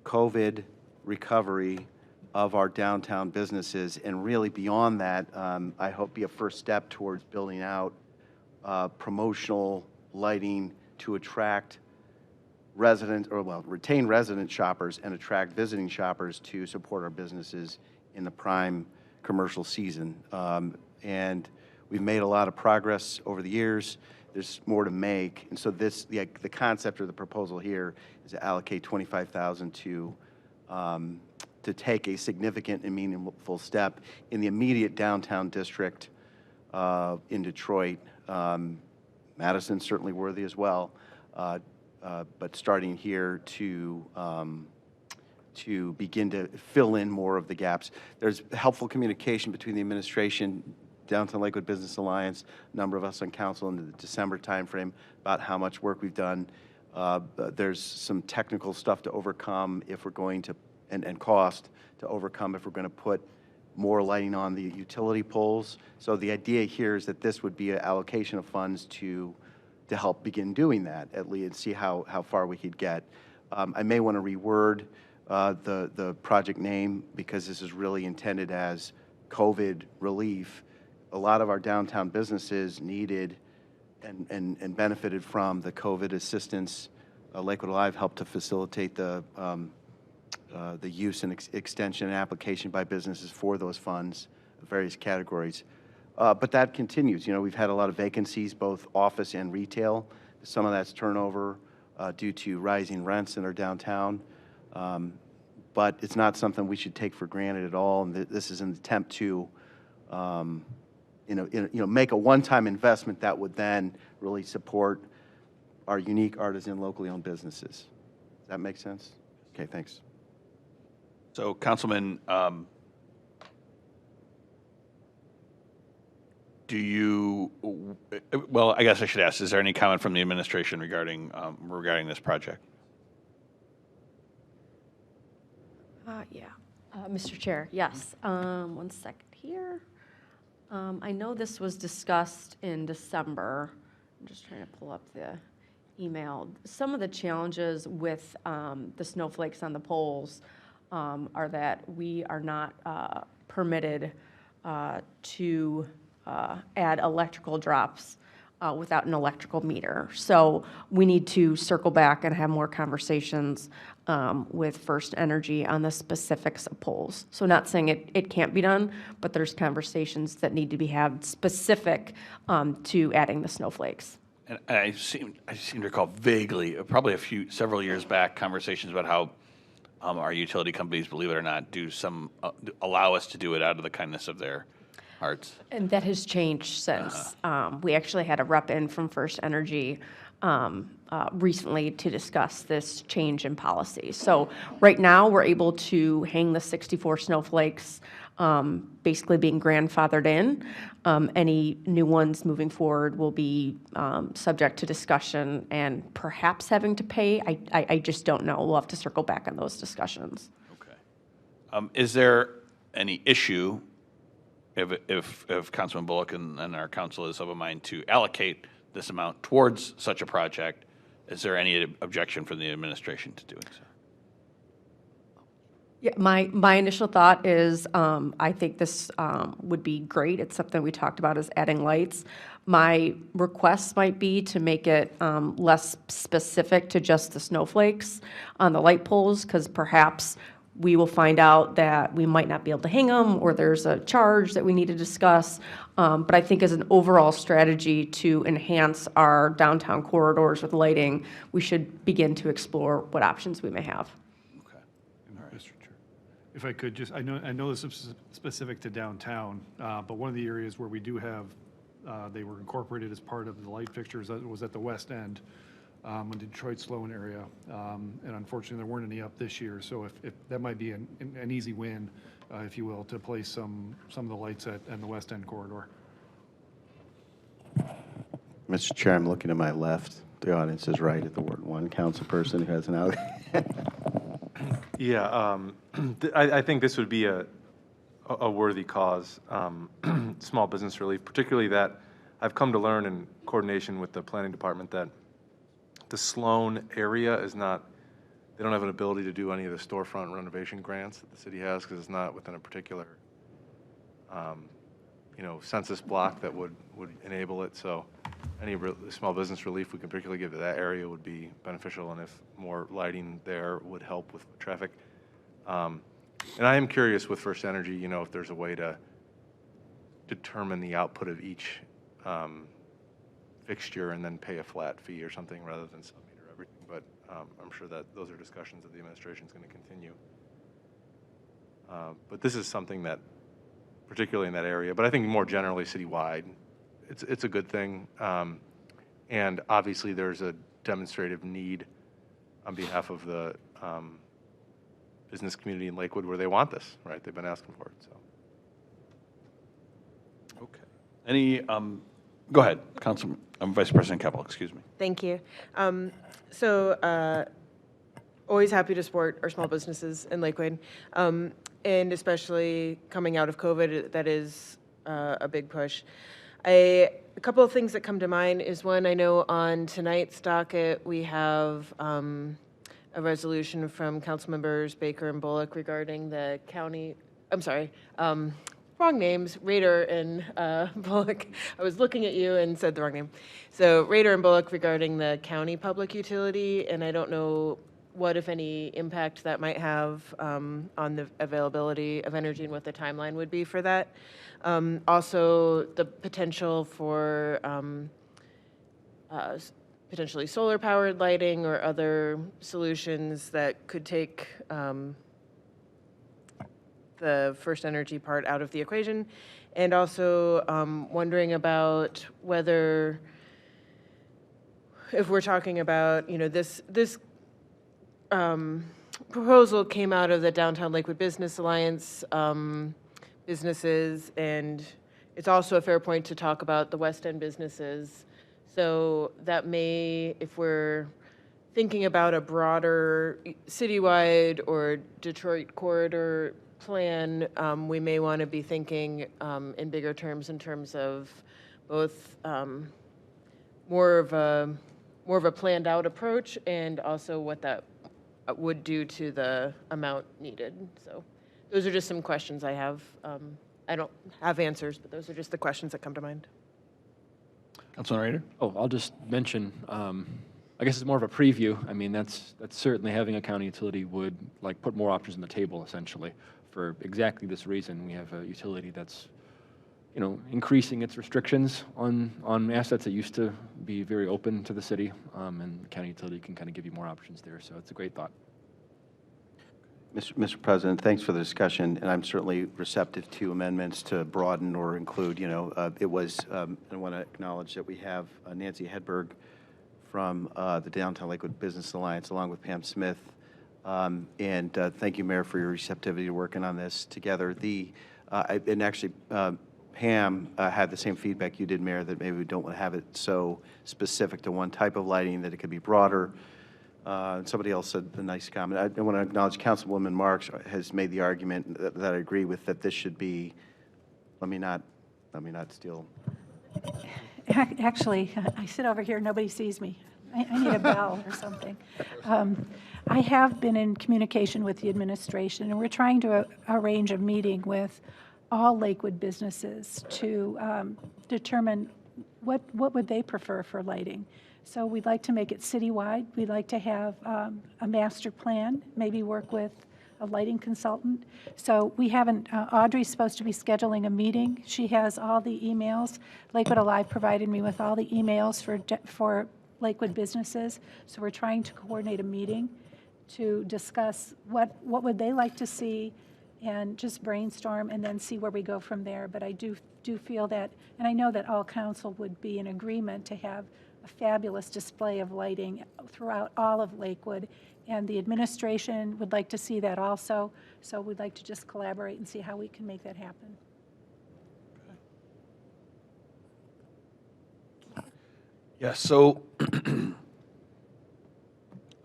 COVID recovery of our downtown businesses, and really beyond that, I hope be a first step towards building out promotional lighting to attract retain resident shoppers and attract visiting shoppers to support our businesses in the prime commercial season. And we've made a lot of progress over the years. There's more to make. And so the concept or the proposal here is to allocate $25,000 to take a significant and meaningful step in the immediate downtown district in Detroit. Madison's certainly worthy as well, but starting here to begin to fill in more of the gaps. There's helpful communication between the administration, Downtown Lakewood Business Alliance, a number of us on council in the December timeframe about how much work we've done. There's some technical stuff to overcome if we're going to, and cost to overcome if we're going to put more lighting on the utility poles. So the idea here is that this would be an allocation of funds to help begin doing that at least and see how far we could get. I may want to reword the project name because this is really intended as COVID relief. A lot of our downtown businesses needed and benefited from the COVID assistance. Lakewood Alive helped to facilitate the use and extension and application by businesses for those funds, various categories. But that continues. You know, we've had a lot of vacancies, both office and retail. Some of that's turnover due to rising rents in our downtown. But it's not something we should take for granted at all. And this is an attempt to, make a one-time investment that would then really support our unique artisan, locally owned businesses. Does that make sense? Okay, thanks. So, Councilman, well, I guess I should ask, is there any comment from the administration regarding this project? Mr. Chair, yes. 1 second here. I know this was discussed in December. I'm just trying to pull up the email. Some of the challenges with the snowflakes on the poles are that we are not permitted to add electrical drops without an electrical meter. So we need to circle back and have more conversations with First Energy on the specifics of poles. So not saying it can't be done, but there's conversations that need to be had specific to adding the snowflakes. And I seem to recall vaguely, probably several years back, conversations about how our utility companies, believe it or not, allow us to do it out of the kindness of their hearts. And that has changed since. We actually had a rep in from First Energy recently to discuss this change in policy. So right now, we're able to hang the 64 snowflakes, basically being grandfathered in. Any new ones moving forward will be subject to discussion and perhaps having to pay. I just don't know. We'll have to circle back on those discussions. Okay. Is there any issue if Councilman Bullock and our council is of a mind to allocate this amount towards such a project? Is there any objection from the administration to doing so? Yeah, my initial thought is I think this would be great. It's something we talked about as adding lights. My request might be to make it less specific to just the snowflakes on the light poles, because perhaps we will find out that we might not be able to hang them, or there's a charge that we need to discuss. But I think as an overall strategy to enhance our downtown corridors with lighting, we should begin to explore what options we may have. Okay. Mr. Chair, if I could just, I know this is specific to downtown, but one of the areas where we do have, they were incorporated as part of the light fixtures was at the west end. In the Detroit Sloan area, and unfortunately there weren't any up this year. So if that might be an easy win, if you will, to place some of the lights in the West End corridor. Mr. Chair, I'm looking to my left. The audience is right at the Ward 1 council person who has an out. Yeah, I think this would be a worthy cause, small business relief, particularly that I've come to learn in coordination with the planning department that the Sloan area is not, they don't have an ability to do any of the storefront renovation grants that the city has because it's not within a particular, census block that would enable it. So any small business relief we can particularly give to that area would be beneficial, and if more lighting there would help with traffic. And I am curious with First Energy, if there's a way to determine the output of each fixture and then pay a flat fee or something rather than sub-meter everything. But I'm sure that those are discussions that the administration is going to continue. But this is something that, particularly in that area, but I think more generally citywide, it's a good thing. And obviously there's a demonstrative need on behalf of the business community in Lakewood where they want this, right? They've been asking for it, so. Okay. Any, go ahead, Vice President Keppel, excuse me. Thank you. Always happy to support our small businesses in Lakewood, and especially coming out of COVID, that is a big push. A couple of things that come to mind is one, I know on tonight's docket, we have a resolution from council members Baker and Bullock regarding the county, I'm sorry, wrong names, Rader and Bullock. I was looking at you and said the wrong name. So Rader and Bullock regarding the county public utility, and I don't know what, if any, impact that might have on the availability of energy and what the timeline would be for that. Also, the potential for potentially solar-powered lighting or other solutions that could take the First Energy part out of the equation, and also wondering about whether, if we're talking about, this proposal came out of the Downtown Lakewood Business Alliance businesses, and it's also a fair point to talk about the West End businesses. So that may, if we're thinking about a broader citywide or Detroit corridor plan, we may want to be thinking in bigger terms, in terms of both more of a planned out approach, and also what that would do to the amount needed. So those are just some questions I have. I don't have answers, but those are just the questions that come to mind. Councilman Rader? Oh, I'll just mention, I guess it's more of a preview. I mean, that's certainly having a county utility would put more options on the table, essentially, for exactly this reason. We have a utility that's, increasing its restrictions on assets that used to be very open to the city, and the county utility can kind of give you more options there. So it's a great thought. Mr. President, thanks for the discussion, and I'm certainly receptive to amendments to broaden or include, it was, I want to acknowledge that we have Nancy Hedberg from the Downtown Lakewood Business Alliance, along with Pam Smith, and thank you, Mayor, for your receptivity to working on this together. And actually, Pam had the same feedback you did, Mayor, that maybe we don't want to have it so specific to one type of lighting, that it could be broader. Somebody else said a nice comment. I want to acknowledge Councilwoman Marks has made the argument that I agree with, that this should be, let me not steal. Actually, I sit over here, nobody sees me. I need a bell or something. I have been in communication with the administration, and we're trying to arrange a meeting with all Lakewood businesses to determine what would they prefer for lighting. So we'd like to make it citywide. We'd like to have a master plan, maybe work with a lighting consultant. So we haven't, Audrey's supposed to be scheduling a meeting. She has all the emails. Lakewood Alive provided me with all the emails for Lakewood businesses. So we're trying to coordinate a meeting to discuss what would they like to see, and just brainstorm and then see where we go from there. But I do feel that, and I know that all council would be in agreement to have a fabulous display of lighting throughout all of Lakewood, and the administration would like to see that also. So we'd like to just collaborate and see how we can make that happen. Yeah, so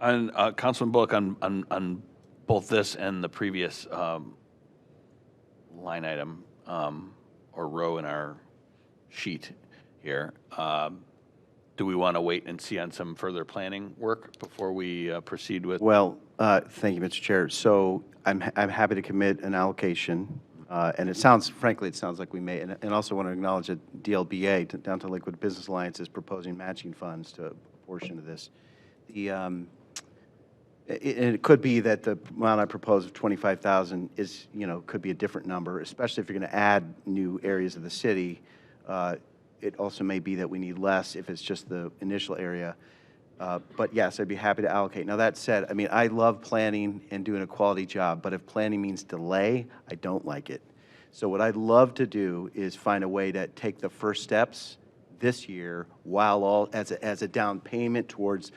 on Councilman Bullock, on both this and the previous line item or row in our sheet here, do we want to wait and see on some further planning work before we proceed with? Well, thank you, Mr. Chair. So I'm happy to commit an allocation, and it sounds, frankly, it sounds like we may, and also want to acknowledge that DLBA, Downtown Lakewood Business Alliance, is proposing matching funds to a portion of this. And it could be that the amount I propose of 25,000 is, could be a different number, especially if you're going to add new areas of the city. It also may be that we need less if it's just the initial area. But yes, I'd be happy to allocate. Now, that said, I mean, I love planning and doing a quality job, but if planning means delay, I don't like it. So what I'd love to do is find a way to take the first steps this year while as a down payment towards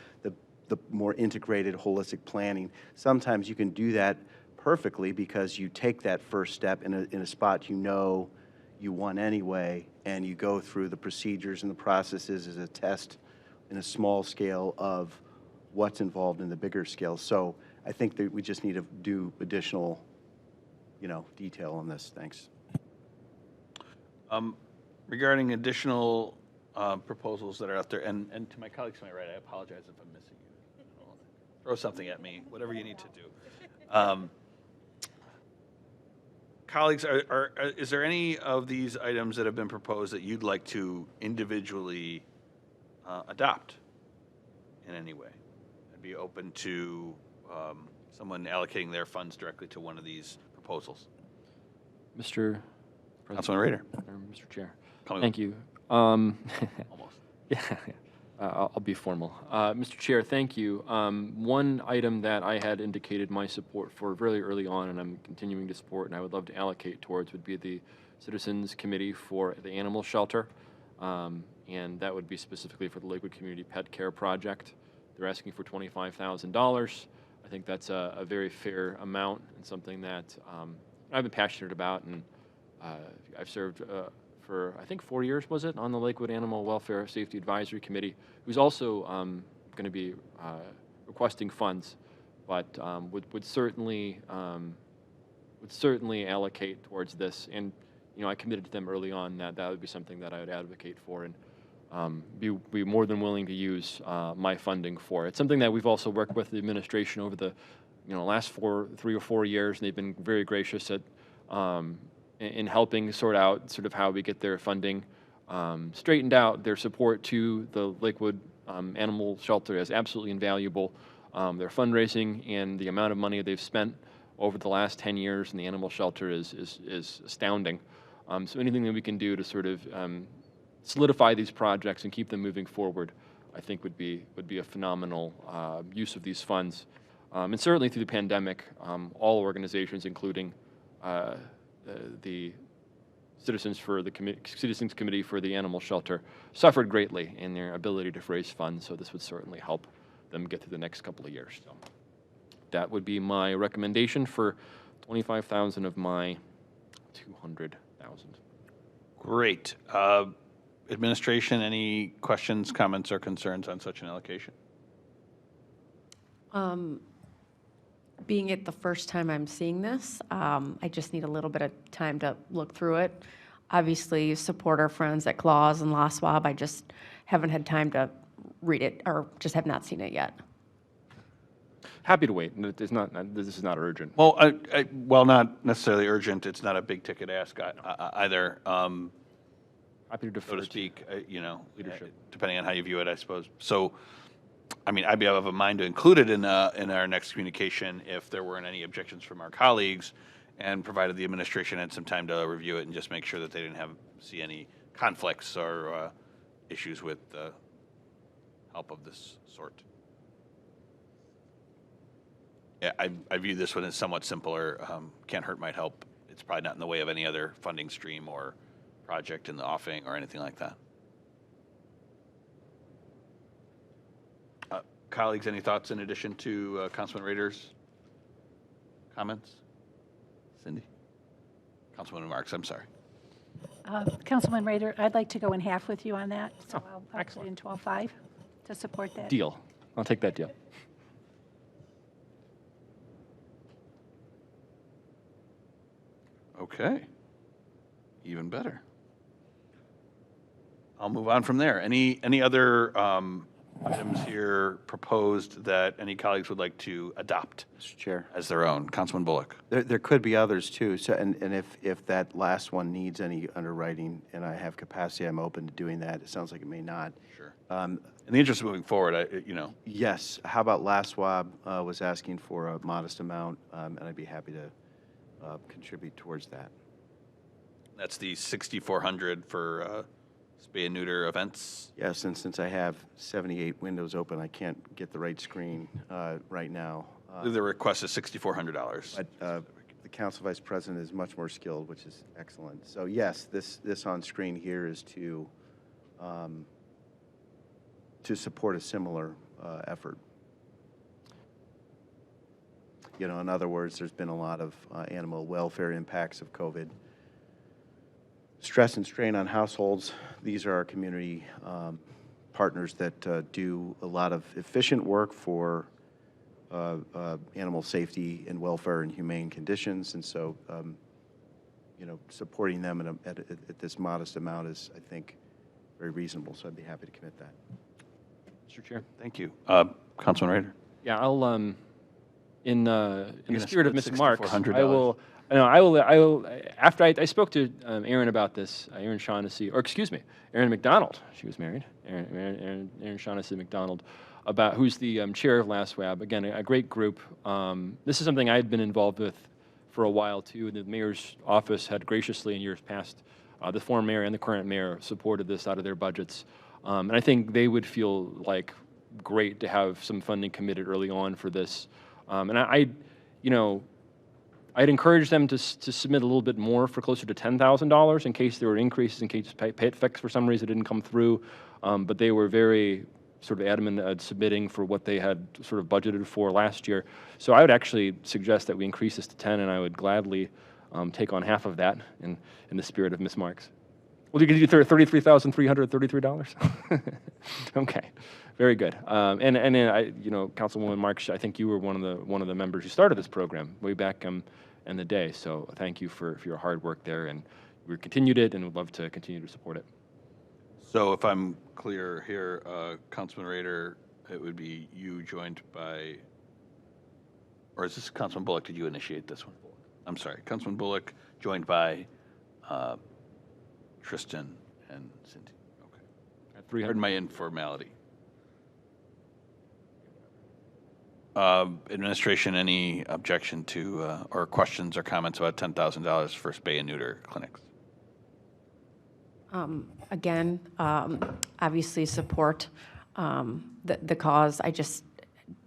the more integrated, holistic planning. Sometimes you can do that perfectly because you take that first step in a spot you want anyway, and you go through the procedures and the processes as a test in a small scale of what's involved in the bigger scale. So I think that we just need to do additional, detail on this. Thanks. Regarding additional proposals that are out there, and to my colleagues to my right, I apologize if I'm missing you. Throw something at me, whatever you need to do. Colleagues, is there any of these items that have been proposed that you'd like to individually adopt in any way? I'd be open to someone allocating their funds directly to one of these proposals. Mr. President. Councilman Rader. Or Mr. Chair. Call me Thank you. Almost. Yeah, I'll be formal. Mr. Chair, thank you. One item that I had indicated my support for very early on, and I'm continuing to support, and I would love to allocate towards, would be the Citizens Committee for the Animal Shelter. And that would be specifically for the Lakewood Community Pet Care Project. They're asking for $25,000. I think that's a very fair amount and something that I've been passionate about, and I've served for, I think, 4 years, was it, on the Lakewood Animal Welfare Safety Advisory Committee, who's also going to be requesting funds, but would certainly allocate towards this. And I committed to them early on that would be something that I would advocate for, and be more than willing to use my funding for. It's something that we've also worked with the administration over the last 3 or 4 years, and they've been very gracious at in helping sort out how we get their funding straightened out. Their support to the Lakewood Animal Shelter is absolutely invaluable. Their fundraising and the amount of money they've spent over the last 10 years in the animal shelter is astounding. So anything that we can do to solidify these projects and keep them moving forward, I think would be a phenomenal use of these funds. And certainly through the pandemic, all organizations, including the Citizens Committee for the Animal Shelter, suffered greatly in their ability to raise funds. So this would certainly help them get through the next couple of years. So that would be my recommendation for $25,000 of my $200,000. Great. Administration, any questions, comments, or concerns on such an allocation? Being it the first time I'm seeing this, I just need a little bit of time to look through it. Obviously, support our friends at Claus and La Swab. I just haven't had time to read it, or just have not seen it yet. Happy to wait. This is not urgent. Well, well, not necessarily urgent. It's not a big ticket ask either. Happy to defer So to speak, leadership. depending on how you view it, I suppose. So, I mean, I'd be of a mind to include it in our next communication if there weren't any objections from our colleagues, and provided the administration had some time to review it and just make sure that they didn't see any conflicts or issues with help of this sort. Yeah, I view this one as somewhat simpler. Can't hurt, might help. It's probably not in the way of any other funding stream or project in the offing or anything like that. Colleagues, any thoughts in addition to Councilman Rader's comments? Cindy? Councilwoman Marks, I'm sorry. Councilman Rader, I'd like to go in half with you on that, so I'll put excellent. in 12.5 to support that. Deal. I'll take that deal. Okay. Even better. I'll move on from there. Any other items here proposed that any colleagues would like to adopt Mr. Chair. as their own. Councilman Bullock. There could be others too. So, and if that last one needs any underwriting and I have capacity, I'm open to doing that. It sounds like it may not. Sure. In the interest of moving forward, Yes. How about LASWAB was asking for a modest amount, and I'd be happy to contribute towards that. that's the 6,400 for spay and neuter events. Yes, and since I have 78 windows open, I can't get the right screen right now. The request is $6,400. But the council vice president is much more skilled, which is excellent. So yes, this on screen here is to support a similar effort. You know, in other words, there's been a lot of animal welfare impacts of COVID. Stress and strain on households. These are our community partners that do a lot of efficient work for animal safety and welfare and humane conditions. And so, you know, supporting them at this modest amount is, I think, very reasonable. So I'd be happy to commit that. Mr. Chair. Thank you. Councilman Rader. Yeah, I'll, in the spirit of split Ms. Marks, $6,400. I will, after I spoke to Erin about this, Erin Shaughnessy, or excuse me, Erin McDonald, she was married, Erin Shaughnessy McDonald, about who's the chair of LASWAB. Again, a great group. This is something I'd been involved with for a while too. The mayor's office had graciously in years past, the former mayor and the current mayor supported this out of their budgets. And I think they would feel like great to have some funding committed early on for this. And you know, I'd encourage them to submit a little bit more for closer to $10,000 in case there were increases, in case pay fix for some reason didn't come through. But they were very sort of adamant at submitting for what they had sort of budgeted for last year. So I would actually suggest that we increase this to 10, and I would gladly take on half of that in the spirit of Ms. Marks. Well, you could do $33,333. Okay, very good. And you know, Councilwoman Marks, I think you were one of the members who started this program way back in the day. So thank you for your hard work there, and we continued it, and would love to continue to support it. So if I'm clear here, Councilman Rader, it would be you joined by, or is this Councilman Bullock? Did you initiate this one? I'm sorry, Councilman Bullock joined by Tristan and Cindy. Okay. At 300. Pardon my informality. Administration, any objection to or questions or comments about $10,000 for spay and neuter clinics? Again, obviously support the cause. I just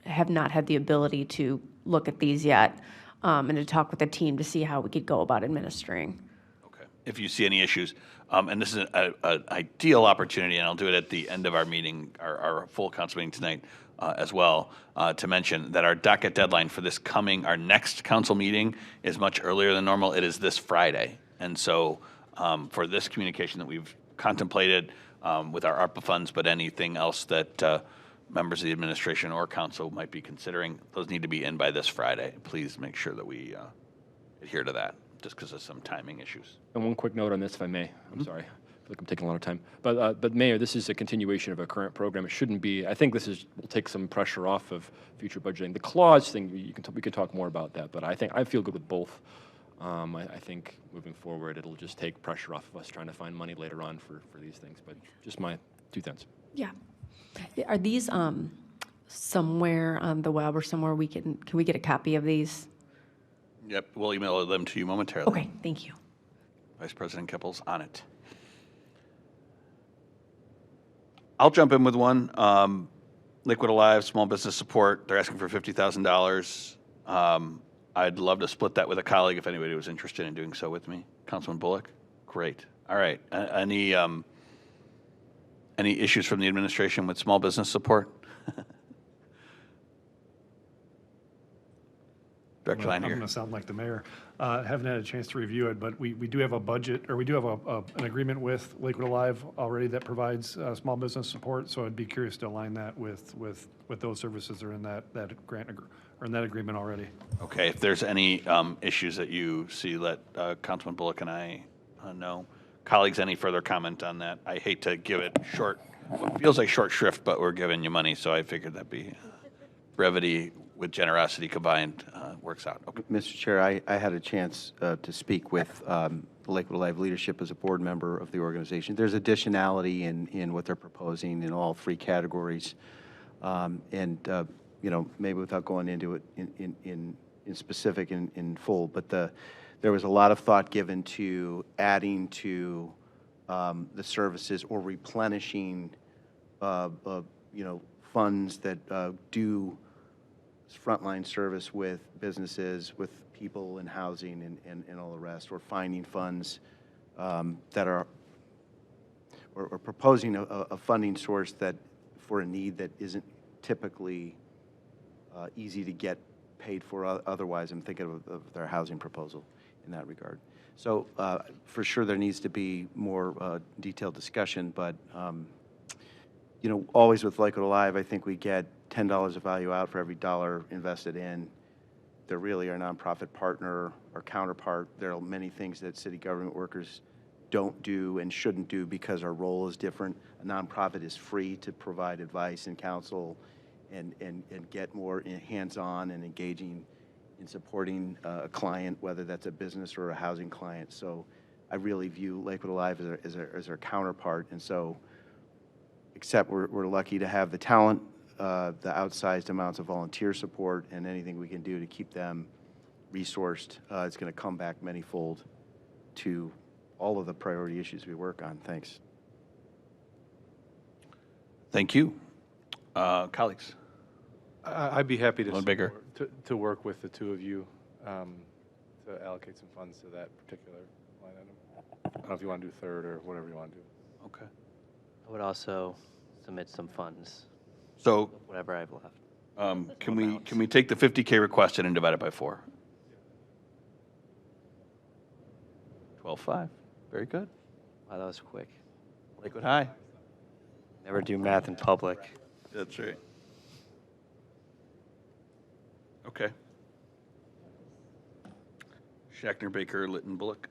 have not had the ability to look at these yet and to talk with the team to see how we could go about administering. Okay. If you see any issues, and this is an ideal opportunity, and I'll do it at the end of our meeting, our full council meeting tonight as well, to mention that our docket deadline for our next council meeting is much earlier than normal. It is this Friday. And so for this communication that we've contemplated with our ARPA funds, but anything else that members of the administration or council might be considering, those need to be in by this Friday. Please make sure that we adhere to that, just because of some timing issues. And one quick note on this, if I may. I'm sorry. I feel like I'm taking a lot of time. But Mayor, this is a continuation of a current program. It shouldn't be. I think will take some pressure off of future budgeting. The clause thing, we can talk more about that. But I feel good with both. I think moving forward, it'll just take pressure off of us trying to find money later on for these things. But just my 2 cents. Yeah. Are these somewhere on the web or somewhere can we get a copy of these? Yep, we'll email them to you momentarily. Okay, thank you. Vice President Kippel's on it. I'll jump in with one. Liquid Alive, small business support, they're asking for $50,000. I'd love to split that with a colleague if anybody was interested in doing so with me. Councilman Bullock? Great. All right. Any issues from the administration with small business support? Director I'm Lanier. going to sound like the mayor. Haven't had a chance to review it, but we do have a budget, or we do have an agreement with Lakewood Alive already that provides small business support. So I'd be curious to align that with those services that are in that grant or in that agreement already. Okay. If there's any issues that you see, let Councilman Bullock and I know. Colleagues, any further comment on that? I hate to give it short what feels like short shrift, but we're giving you money, so I figured that'd be brevity with generosity combined works out. Okay. Mr. Chair, I had a chance to speak with the Lakewood Alive leadership as a board member of the organization. There's additionality in what they're proposing in all three categories. You know, maybe without going into it in specific in full, but there was a lot of thought given to adding to the services or replenishing, you know, funds that do frontline service with businesses, with people in housing and all the rest, or finding funds that are, or proposing a funding source that for a need that isn't typically easy to get paid for otherwise. I'm thinking of their housing proposal in that regard. So for sure there needs to be more detailed discussion, but you know, always with Lakewood Alive, I think we get $10 of value out for every dollar invested in. They're really our nonprofit partner, our counterpart. There are many things that city government workers don't do and shouldn't do because our role is different. A nonprofit is free to provide advice and counsel and get more hands-on and engaging in supporting a client, whether that's a business or a housing client. So I really view Lakewood Alive as our counterpart. And so, except we're lucky to have the talent, the outsized amounts of volunteer support, and anything we can do to keep them resourced, it's going to come back manyfold to all of the priority issues we work on. Thanks. Thank you. Colleagues? I'd be happy One bigger. to work with the two of you to allocate some funds to that particular line item. I don't know if you want to do third or whatever you want to do. Okay. I would also submit some funds, So whatever I have left. can we take the 50K requested and divide it by 4? 12.5. Very good. Wow, that was quick. Lakewood High. Never do math in public. That's right. Okay. Shackner, Baker, Litton, Bullock.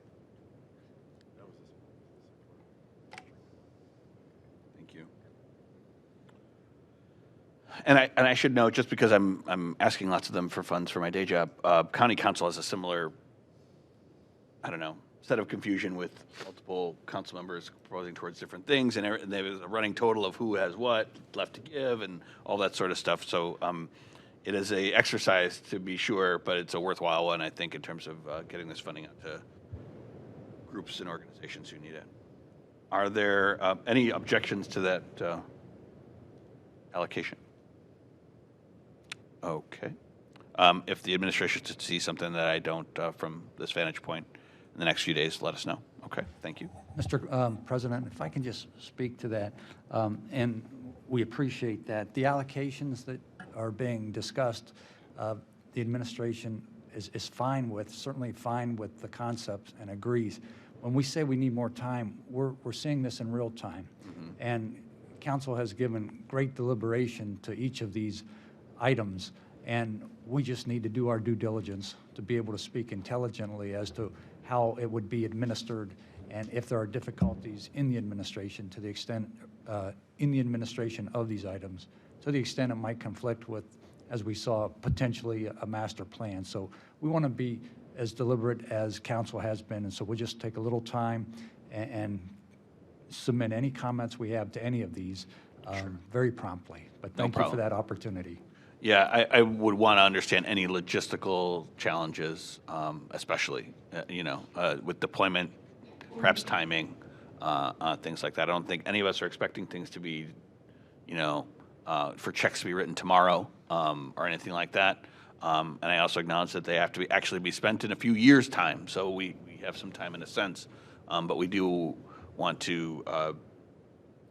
Thank you. And I should note, just because I'm asking lots of them for funds for my day job, County Council has a similar, I don't know, set of confusion with multiple council members proposing towards different things, and there's a running total of who has what left to give and all that sort of stuff. So it is a exercise to be sure, but it's a worthwhile one, I think, in terms of getting this funding out to groups and organizations who need it. Are there any objections to that allocation? Okay. If the administration should see something that I don't from this vantage point in the next few days, let us know. Okay, thank you. Mr. President, if I can just speak to that, and we appreciate that. The allocations that are being discussed, the administration is fine with, certainly fine with the concepts and agrees. When we say we need more time, we're seeing this in real time. Mm-hmm. And council has given great deliberation to each of these items, and we just need to do our due diligence to be able to speak intelligently as to how it would be administered, and if there are difficulties in the administration, to the extent in the administration of these items, to the extent it might conflict with, as we saw, potentially a master plan. So we want to be as deliberate as council has been, and so we'll just take a little time and submit any comments we have to any of these very promptly. But thank you for that opportunity. Yeah, I would want to understand any logistical challenges, especially, with deployment, perhaps timing, things like that. I don't think any of us are expecting things to be, for checks to be written tomorrow or anything like that. And I also acknowledge that they have to actually be spent in a few years' time. So we have some time in a sense, but we do want to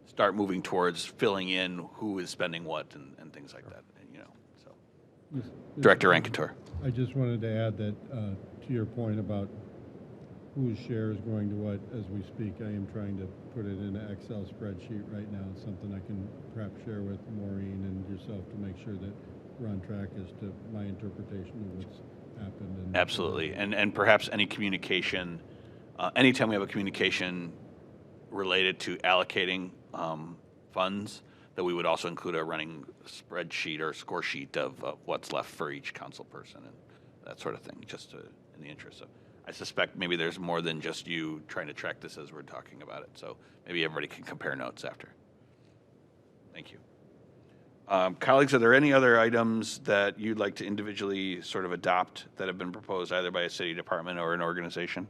start moving towards filling in who is spending what and things like that. Yes, Director Rankentor. I just wanted to add that to your point about whose share is going to what as we speak, I am trying to put it in an Excel spreadsheet right now, something I can perhaps share with Maureen and yourself to make sure that we're on track as to my interpretation of what's happened. Absolutely. And perhaps any communication, anytime we have a communication related to allocating funds, that we would also include a running spreadsheet or score sheet of what's left for each council person and that sort of thing, just in the interest of, I suspect maybe there's more than just you trying to track this as we're talking about it. So maybe everybody can compare notes after. Thank you. Colleagues, are there any other items that you'd like to individually sort of adopt that have been proposed either by a city department or an organization?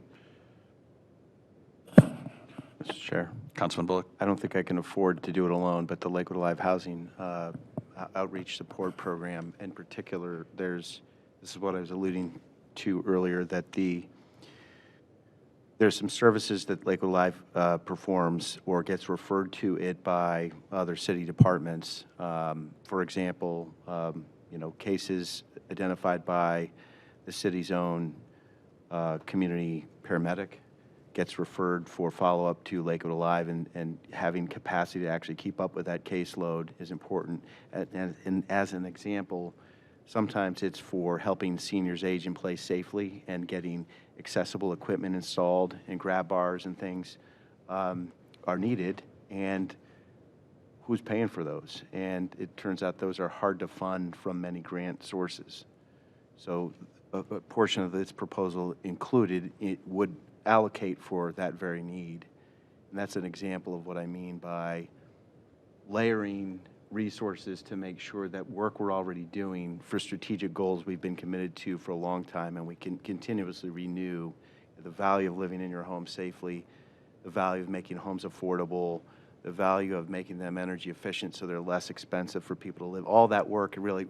Mr. Chair, Councilman Bullock? I don't think I can afford to do it alone, but the Lakewood Alive Housing Outreach Support Program in particular, this is what I was alluding to earlier, that there's some services that Lakewood Alive performs or gets referred to it by other city departments. For example, cases identified by the city's own community paramedic gets referred for follow-up to Lakewood Alive, and having capacity to actually keep up with that caseload is important. And as an example, sometimes it's for helping seniors age in place safely and getting accessible equipment installed, and grab bars and things are needed, and who's paying for those? And it turns out those are hard to fund from many grant sources. So a portion of this proposal included, it would allocate for that very need. And that's an example of what I mean by layering resources to make sure that work we're already doing for strategic goals we've been committed to for a long time, and we can continuously renew the value of living in your home safely, the value of making homes affordable, the value of making them energy efficient so they're less expensive for people to live. All that work, really,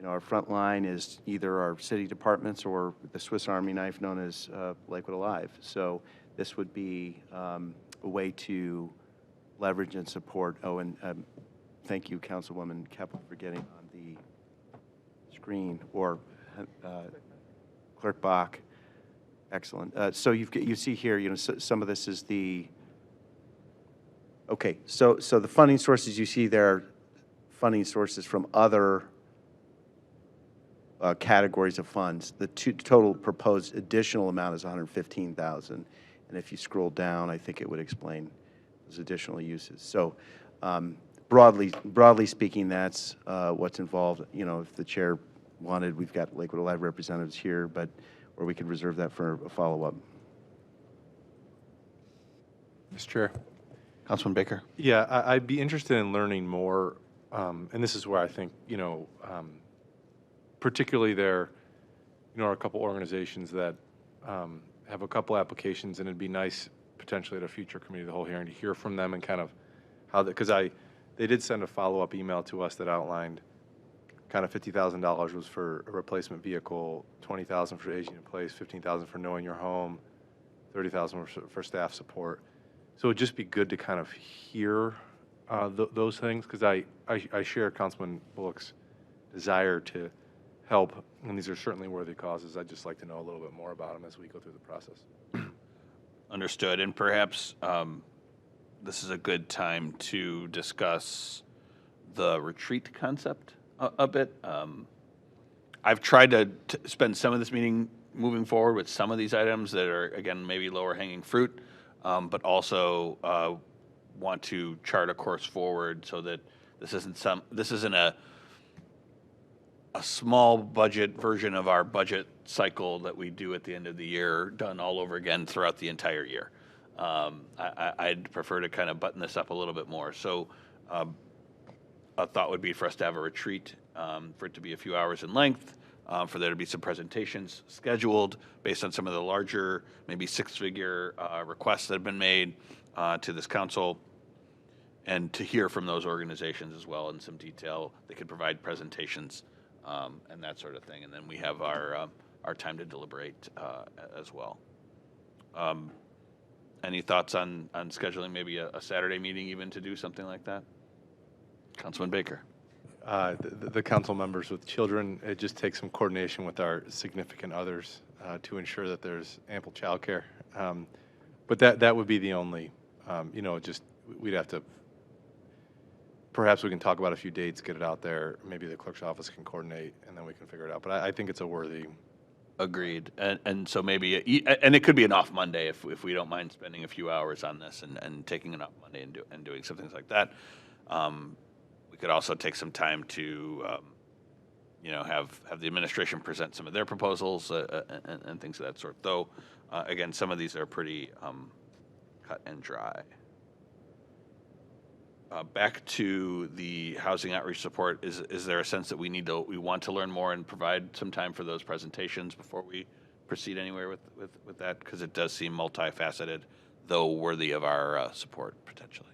our front line is either our city departments or the Swiss Army knife known as Lakewood Alive. So this would be a way to leverage and support. Oh, and thank you, Councilwoman Keppel, for getting on the screen, or Clerk Bach. Excellent. So you see here, some of this is the. Okay, so the funding sources you see there are funding sources from other categories of funds. The total proposed additional amount is $115,000, and if you scroll down, I think it would explain those additional uses. So. Broadly speaking, that's what's involved. If the chair wanted, we've got Lakewood Alive representatives here, or we could reserve that for a follow-up. Mr. Chair. Councilman Baker? Yeah, I'd be interested in learning more, and this is where I think, particularly there, are a couple organizations that have a couple applications, and it'd be nice potentially at a future committee of the whole hearing to hear from them and kind of how, because they did send a follow-up email to us that outlined kind of $50,000 was for a replacement vehicle, $20,000 for aging in place, $15,000 for knowing your home, $30,000 for staff support. So it'd just be good to kind of hear those things, because I share Councilman Bullock's desire to help, and these are certainly worthy causes. I'd just like to know a little bit more about them as we go through the process. Understood. And perhaps this is a good time to discuss the retreat concept a bit. I've tried to spend some of this meeting moving forward with some of these items that are, again, maybe lower hanging fruit, but also want to chart a course forward so that this isn't a small budget version of our budget cycle that we do at the end of the year, done all over again throughout the entire year. I'd prefer to kind of button this up a little bit more. So a thought would be for us to have a retreat, for it to be a few hours in length, for there to be some presentations scheduled based on some of the larger, maybe six-figure requests that have been made to this council, and to hear from those organizations as well in some detail. They could provide presentations and that sort of thing. And then we have our time to deliberate as well. Any thoughts on scheduling maybe a Saturday meeting even to do something like that? Councilman Baker. The council members with children, it just takes some coordination with our significant others to ensure that there's ample childcare. But that would be the only, just we'd have to, perhaps we can talk about a few dates, get it out there. Maybe the clerk's office can coordinate, and then we can figure it out. But I think it's a worthy Agreed. And so maybe, and it could be an off Monday if we don't mind spending a few hours on this and taking an off Monday and doing some things like that. We could also take some time to, have the administration present some of their proposals and things of that sort. Though, again, some of these are pretty cut and dry. Back to the housing outreach support, is there a sense that we want to learn more and provide some time for those presentations before we proceed anywhere with that? Because it does seem multifaceted, though worthy of our support potentially.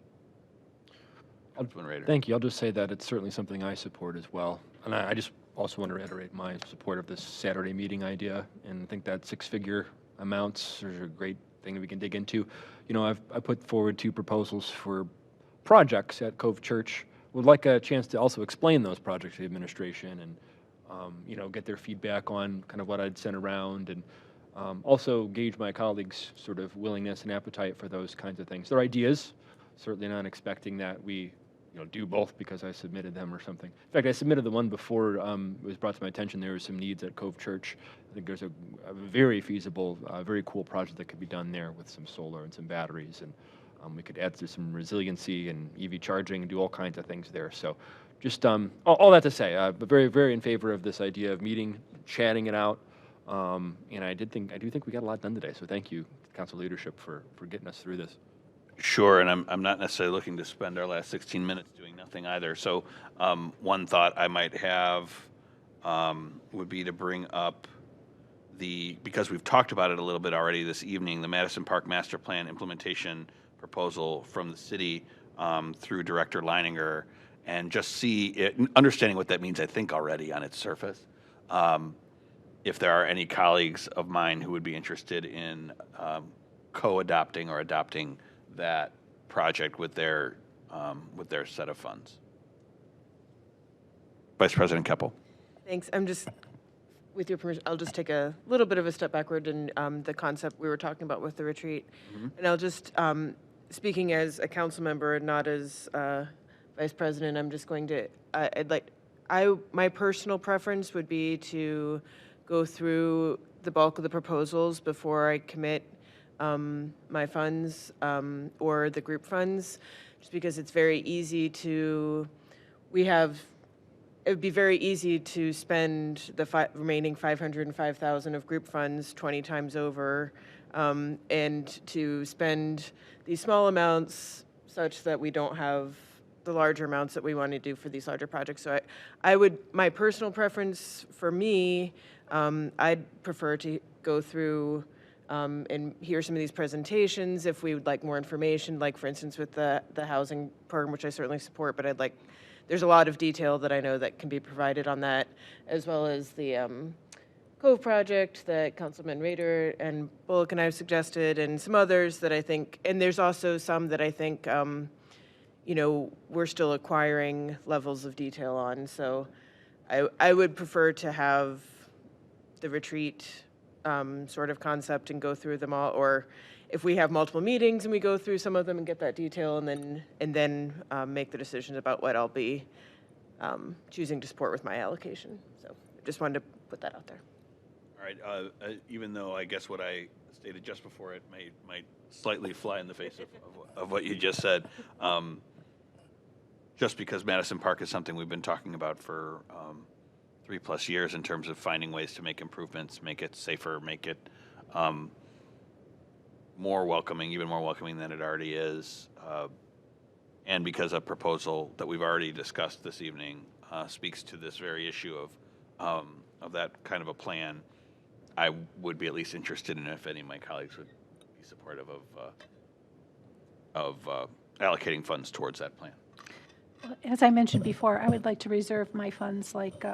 Councilman Rader. Thank you. I'll just say that it's certainly something I support as well. And I just also want to reiterate my support of this Saturday meeting idea, and I think that six-figure amounts are a great thing that we can dig into. I put forward 2 proposals for projects at Cove Church. Would like a chance to also explain those projects to the administration and, get their feedback on kind of what I'd sent around, and also gauge my colleagues' sort of willingness and appetite for those kinds of things. They're ideas, certainly not expecting that we do both because I submitted them or something. In fact, I submitted the one before it was brought to my attention there were some needs at Cove Church. I think there's a very feasible, very cool project that could be done there with some solar and some batteries, and we could add to some resiliency and EV charging and do all kinds of things there. So just all that to say, but very, very in favor of this idea of meeting, chatting it out. And I do think we got a lot done today. So thank you, council leadership, for getting us through this. Sure, and I'm not necessarily looking to spend our last 16 minutes doing nothing either. So one thought I might have would be to bring up because we've talked about it a little bit already this evening, the Madison Park Master Plan implementation proposal from the city through Director Leininger, and just see it, understanding what that means, I think, already on its surface. If there are any colleagues of mine who would be interested in co-adopting or adopting that project with their set of funds. Vice President Keppel. Thanks. I'm just, with your permission, I'll just take a little bit of a step backward in the concept we were talking about with the retreat. And I'll just, speaking as a council member and not as vice president, I'm just going to, my personal preference would be to go through the bulk of the proposals before I commit my funds or the group funds, just because it's very easy to, it would be very easy to spend the remaining $505,000 of group funds 20 times over, and to spend these small amounts such that we don't have the larger amounts that we want to do for these larger projects. So my personal preference for me, I'd prefer to go through and hear some of these presentations if we would like more information, like for instance with the housing program, which I certainly support, but there's a lot of detail that I know that can be provided on that, as well as the Cove project that Councilman Rader and Bullock and I have suggested, and some others that I think, and there's also some that I think, we're still acquiring levels of detail on. So I would prefer to have the retreat sort of concept and go through them all, or if we have multiple meetings and we go through some of them and get that detail, and then make the decisions about what I'll be choosing to support with my allocation. So I just wanted to put that out there. All right. Even though I guess what I stated just before it might slightly fly in the face of what you just said, just because Madison Park is something we've been talking about for 3+ years in terms of finding ways to make improvements, make it safer, make it more welcoming, even more welcoming than it already is, and because a proposal that we've already discussed this evening speaks to this very issue of that kind of a plan, I would be at least interested in if any of my colleagues would be supportive of allocating funds towards that plan. As I mentioned before, I would like to reserve my funds like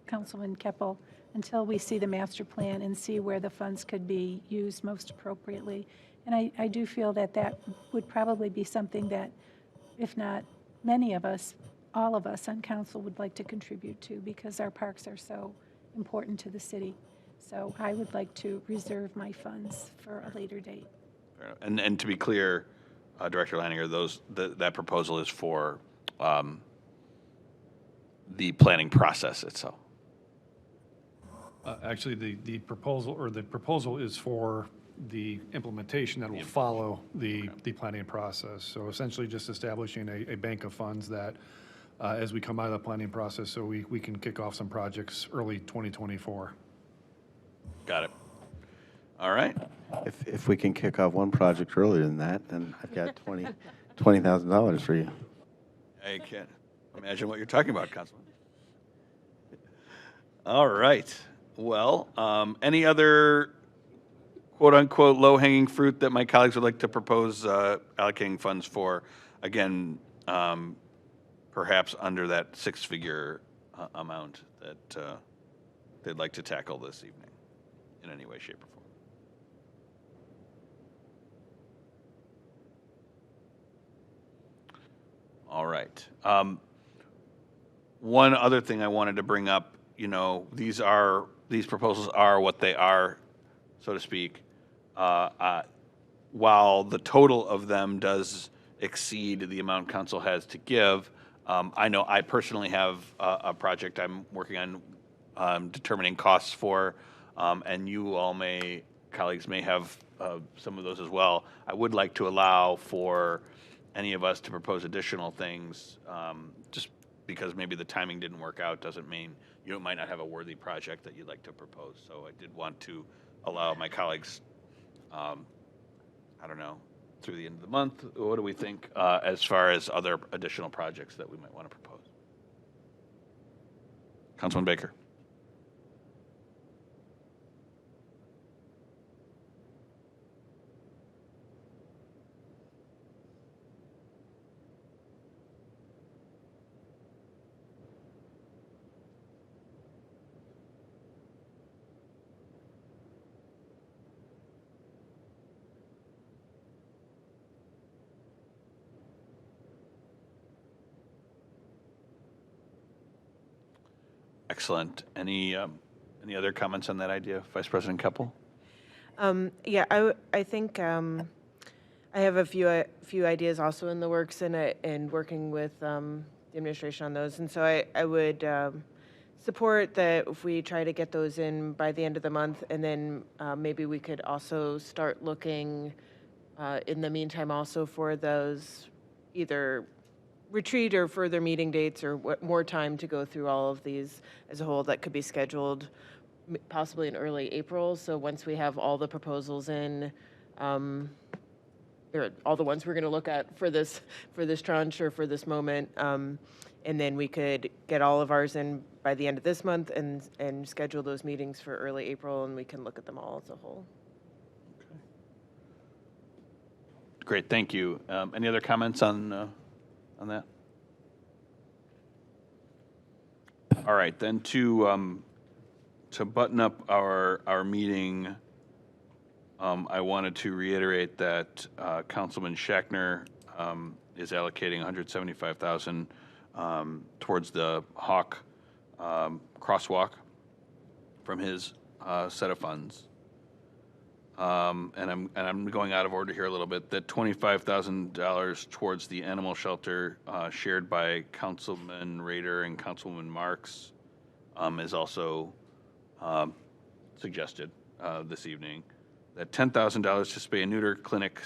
Councilman Keppel until we see the master plan and see where the funds could be used most appropriately. And I do feel that that would probably be something that, if not many of us, all of us on council would like to contribute to, because our parks are so important to the city. So I would like to reserve my funds for a later date. And to be clear, Director Leininger, that proposal is for the planning process itself. Actually, the proposal is for the implementation that will follow the planning process. So essentially just establishing a bank of funds that, as we come out of the planning process, so we can kick off some projects early 2024. Got it. All right. If we can kick off one project earlier than that, then I've got $20,000 for you. I can't imagine what you're talking about, Councilman. All right. Well, any other quote-unquote low-hanging fruit that my colleagues would like to propose allocating funds for? Again, perhaps under that six-figure amount that they'd like to tackle this evening in any way, shape, or form. All right. One other thing I wanted to bring up, you know, these proposals are what they are, so to speak. While the total of them does exceed the amount council has to give, I know I personally have a project I'm working on determining costs for, and you all colleagues may have some of those as well. I would like to allow for any of us to propose additional things, just because maybe the timing didn't work out doesn't mean you might not have a worthy project that you'd like to propose. So I did want to allow my colleagues, I don't know, through the end of the month, what do we think as far as other additional projects that we might want to propose? Councilman Baker. Excellent. Any other comments on that idea, Vice President Keppel? Yeah, I think I have a few ideas also in the works and working with the administration on those. And so I would support that if we try to get those in by the end of the month, and then maybe we could also start looking in the meantime also for those either retreat or further meeting dates or more time to go through all of these as a whole that could be scheduled possibly in early April. So once we have all the proposals in, or all the ones we're going to look at for this tranche or for this moment, and then we could get all of ours in by the end of this month and schedule those meetings for early April, and we can look at them all as a whole. Okay. Great, thank you. Any other comments on that? All right, then to button up our meeting, I wanted to reiterate that Councilman Schachner is allocating $175,000 towards the Hawk crosswalk from his set of funds. And I'm going out of order here a little bit. That $25,000 towards the animal shelter shared by Councilman Rader and Councilwoman Marks is also suggested this evening. That $10,000 to spay and neuter clinic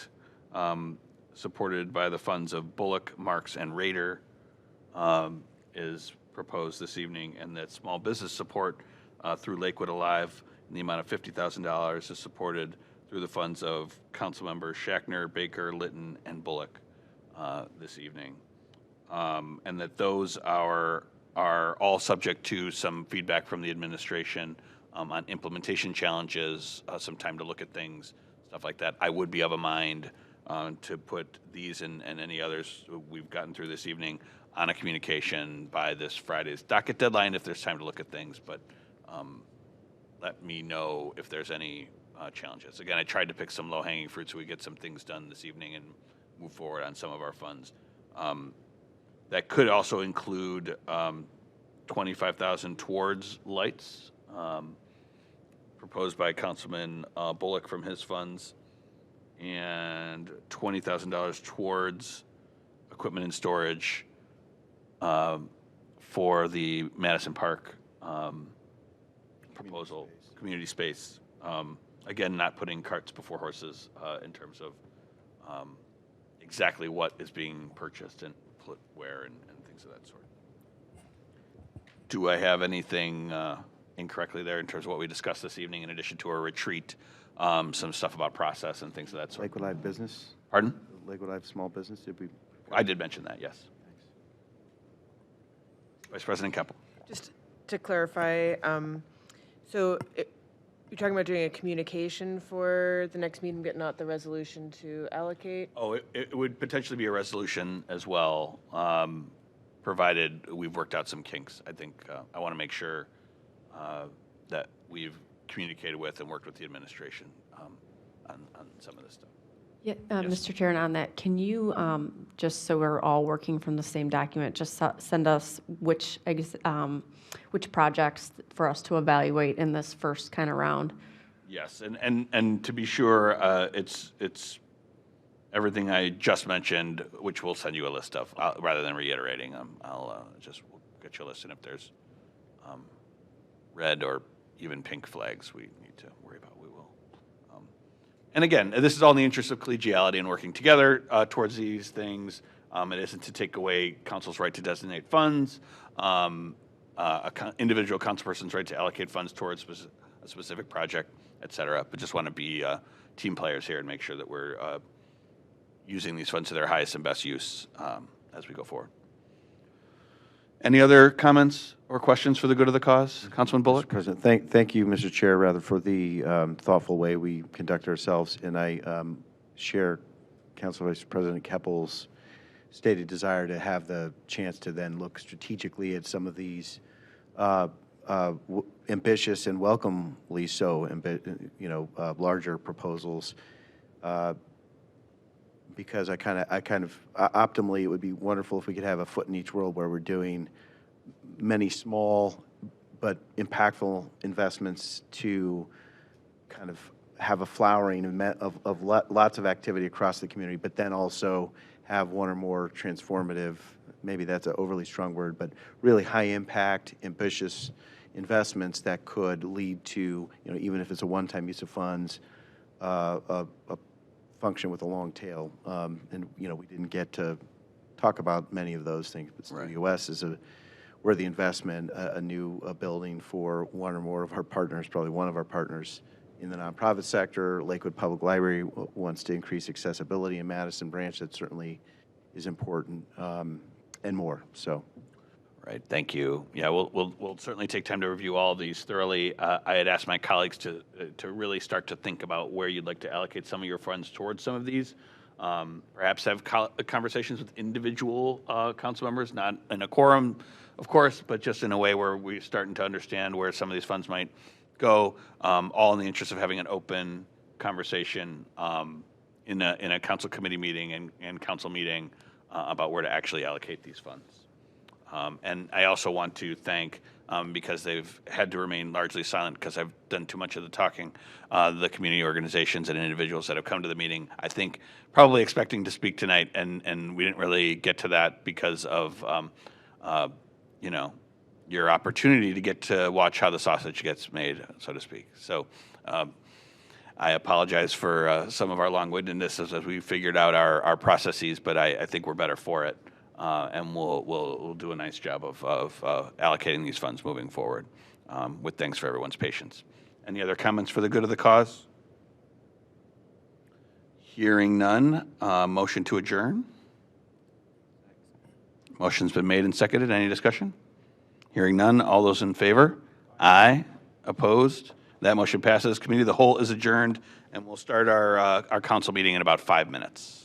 supported by the funds of Bullock, Marks, and Rader is proposed this evening, and that small business support through Lakewood Alive in the amount of $50,000 is supported through the funds of Councilmembers Schachner, Baker, Litton, and Bullock this evening. And that those are all subject to some feedback from the administration on implementation challenges, some time to look at things, stuff like that. I would be of a mind to put these and any others we've gotten through this evening on a communication by this Friday's docket deadline if there's time to look at things, but let me know if there's any challenges. Again, I tried to pick some low-hanging fruit so we get some things done this evening and move forward on some of our funds. That could also include $25,000 towards lights, proposed by Councilman Bullock from his funds, and $20,000 towards equipment and storage for the Madison Park proposal, community space. Again, not putting carts before horses in terms of exactly what is being purchased and put where and things of that sort. Do I have anything incorrectly there in terms of what we discussed this evening in addition to our retreat? Some stuff about process and things of that sort. Lakewood Live Business? Pardon? Lakewood Live Small Business, did we? I did mention that, yes. Vice President Keppel. Just to clarify, so you're talking about doing a communication for the next meeting, but not the resolution to allocate? Oh, it would potentially be a resolution as well, provided we've worked out some kinks. I think I want to make sure that we've communicated with and worked with the administration on some of this stuff. Yeah, Yes. Mr. Chair, and on that, can you, just so we're all working from the same document, just send us which projects for us to evaluate in this first kind of round? Yes, and to be sure, it's everything I just mentioned, which we'll send you a list of, rather than reiterating. I'll just we'll get you a list, and if there's red or even pink flags we need to worry about, we will. And again, this is all in the interest of collegiality and working together towards these things. It isn't to take away council's right to designate funds, individual councilperson's right to allocate funds towards a specific project, et cetera. But just want to be team players here and make sure that we're using these funds to their highest and best use as we go forward. Any other comments or questions for the good of the cause? Councilman Bullock? Mr. President, thank you, Mr. Chair, rather, for the thoughtful way we conduct ourselves. And I share Council Vice President Keppel's stated desire to have the chance to then look strategically at some of these ambitious and welcomely so, larger proposals. Because I kind of optimally, it would be wonderful if we could have a foot in each world where we're doing many small but impactful investments to kind of have a flowering of lots of activity across the community, but then also have one or more transformative, maybe that's an overly strong word, but really high impact, ambitious investments that could lead to, even if it's a one-time use of funds, a function with a long tail. And, we didn't get to talk about many of those things, but Right. Studio S is a worthy investment, a new building for one or more of our partners, probably one of our partners in the nonprofit sector. Lakewood Public Library wants to increase accessibility in Madison Branch. That certainly is important, and more. So. Right, thank you. Yeah, we'll certainly take time to review all of these thoroughly. I had asked my colleagues to really start to think about where you'd like to allocate some of your funds towards some of these. Perhaps have conversations with individual council members, not in a quorum, of course, but just in a way where we're starting to understand where some of these funds might go, all in the interest of having an open conversation in a council committee meeting and council meeting about where to actually allocate these funds. And I also want to thank, because they've had to remain largely silent because I've done too much of the talking, the community organizations and individuals that have come to the meeting. I think probably expecting to speak tonight, and we didn't really get to that because of, your opportunity to get to watch how the sausage gets made, so to speak. So I apologize for some of our long-windedness as we figured out our processes, but I think we're better for it. And we'll do a nice job of allocating these funds moving forward, with thanks for everyone's patience. Any other comments for the good of the cause? Hearing none, motion to adjourn. Motion's been made and seconded. Any discussion? Hearing none, all those in favor? Aye. Opposed? That motion passes. Committee of the Whole is adjourned, and we'll start our council meeting in about 5 minutes.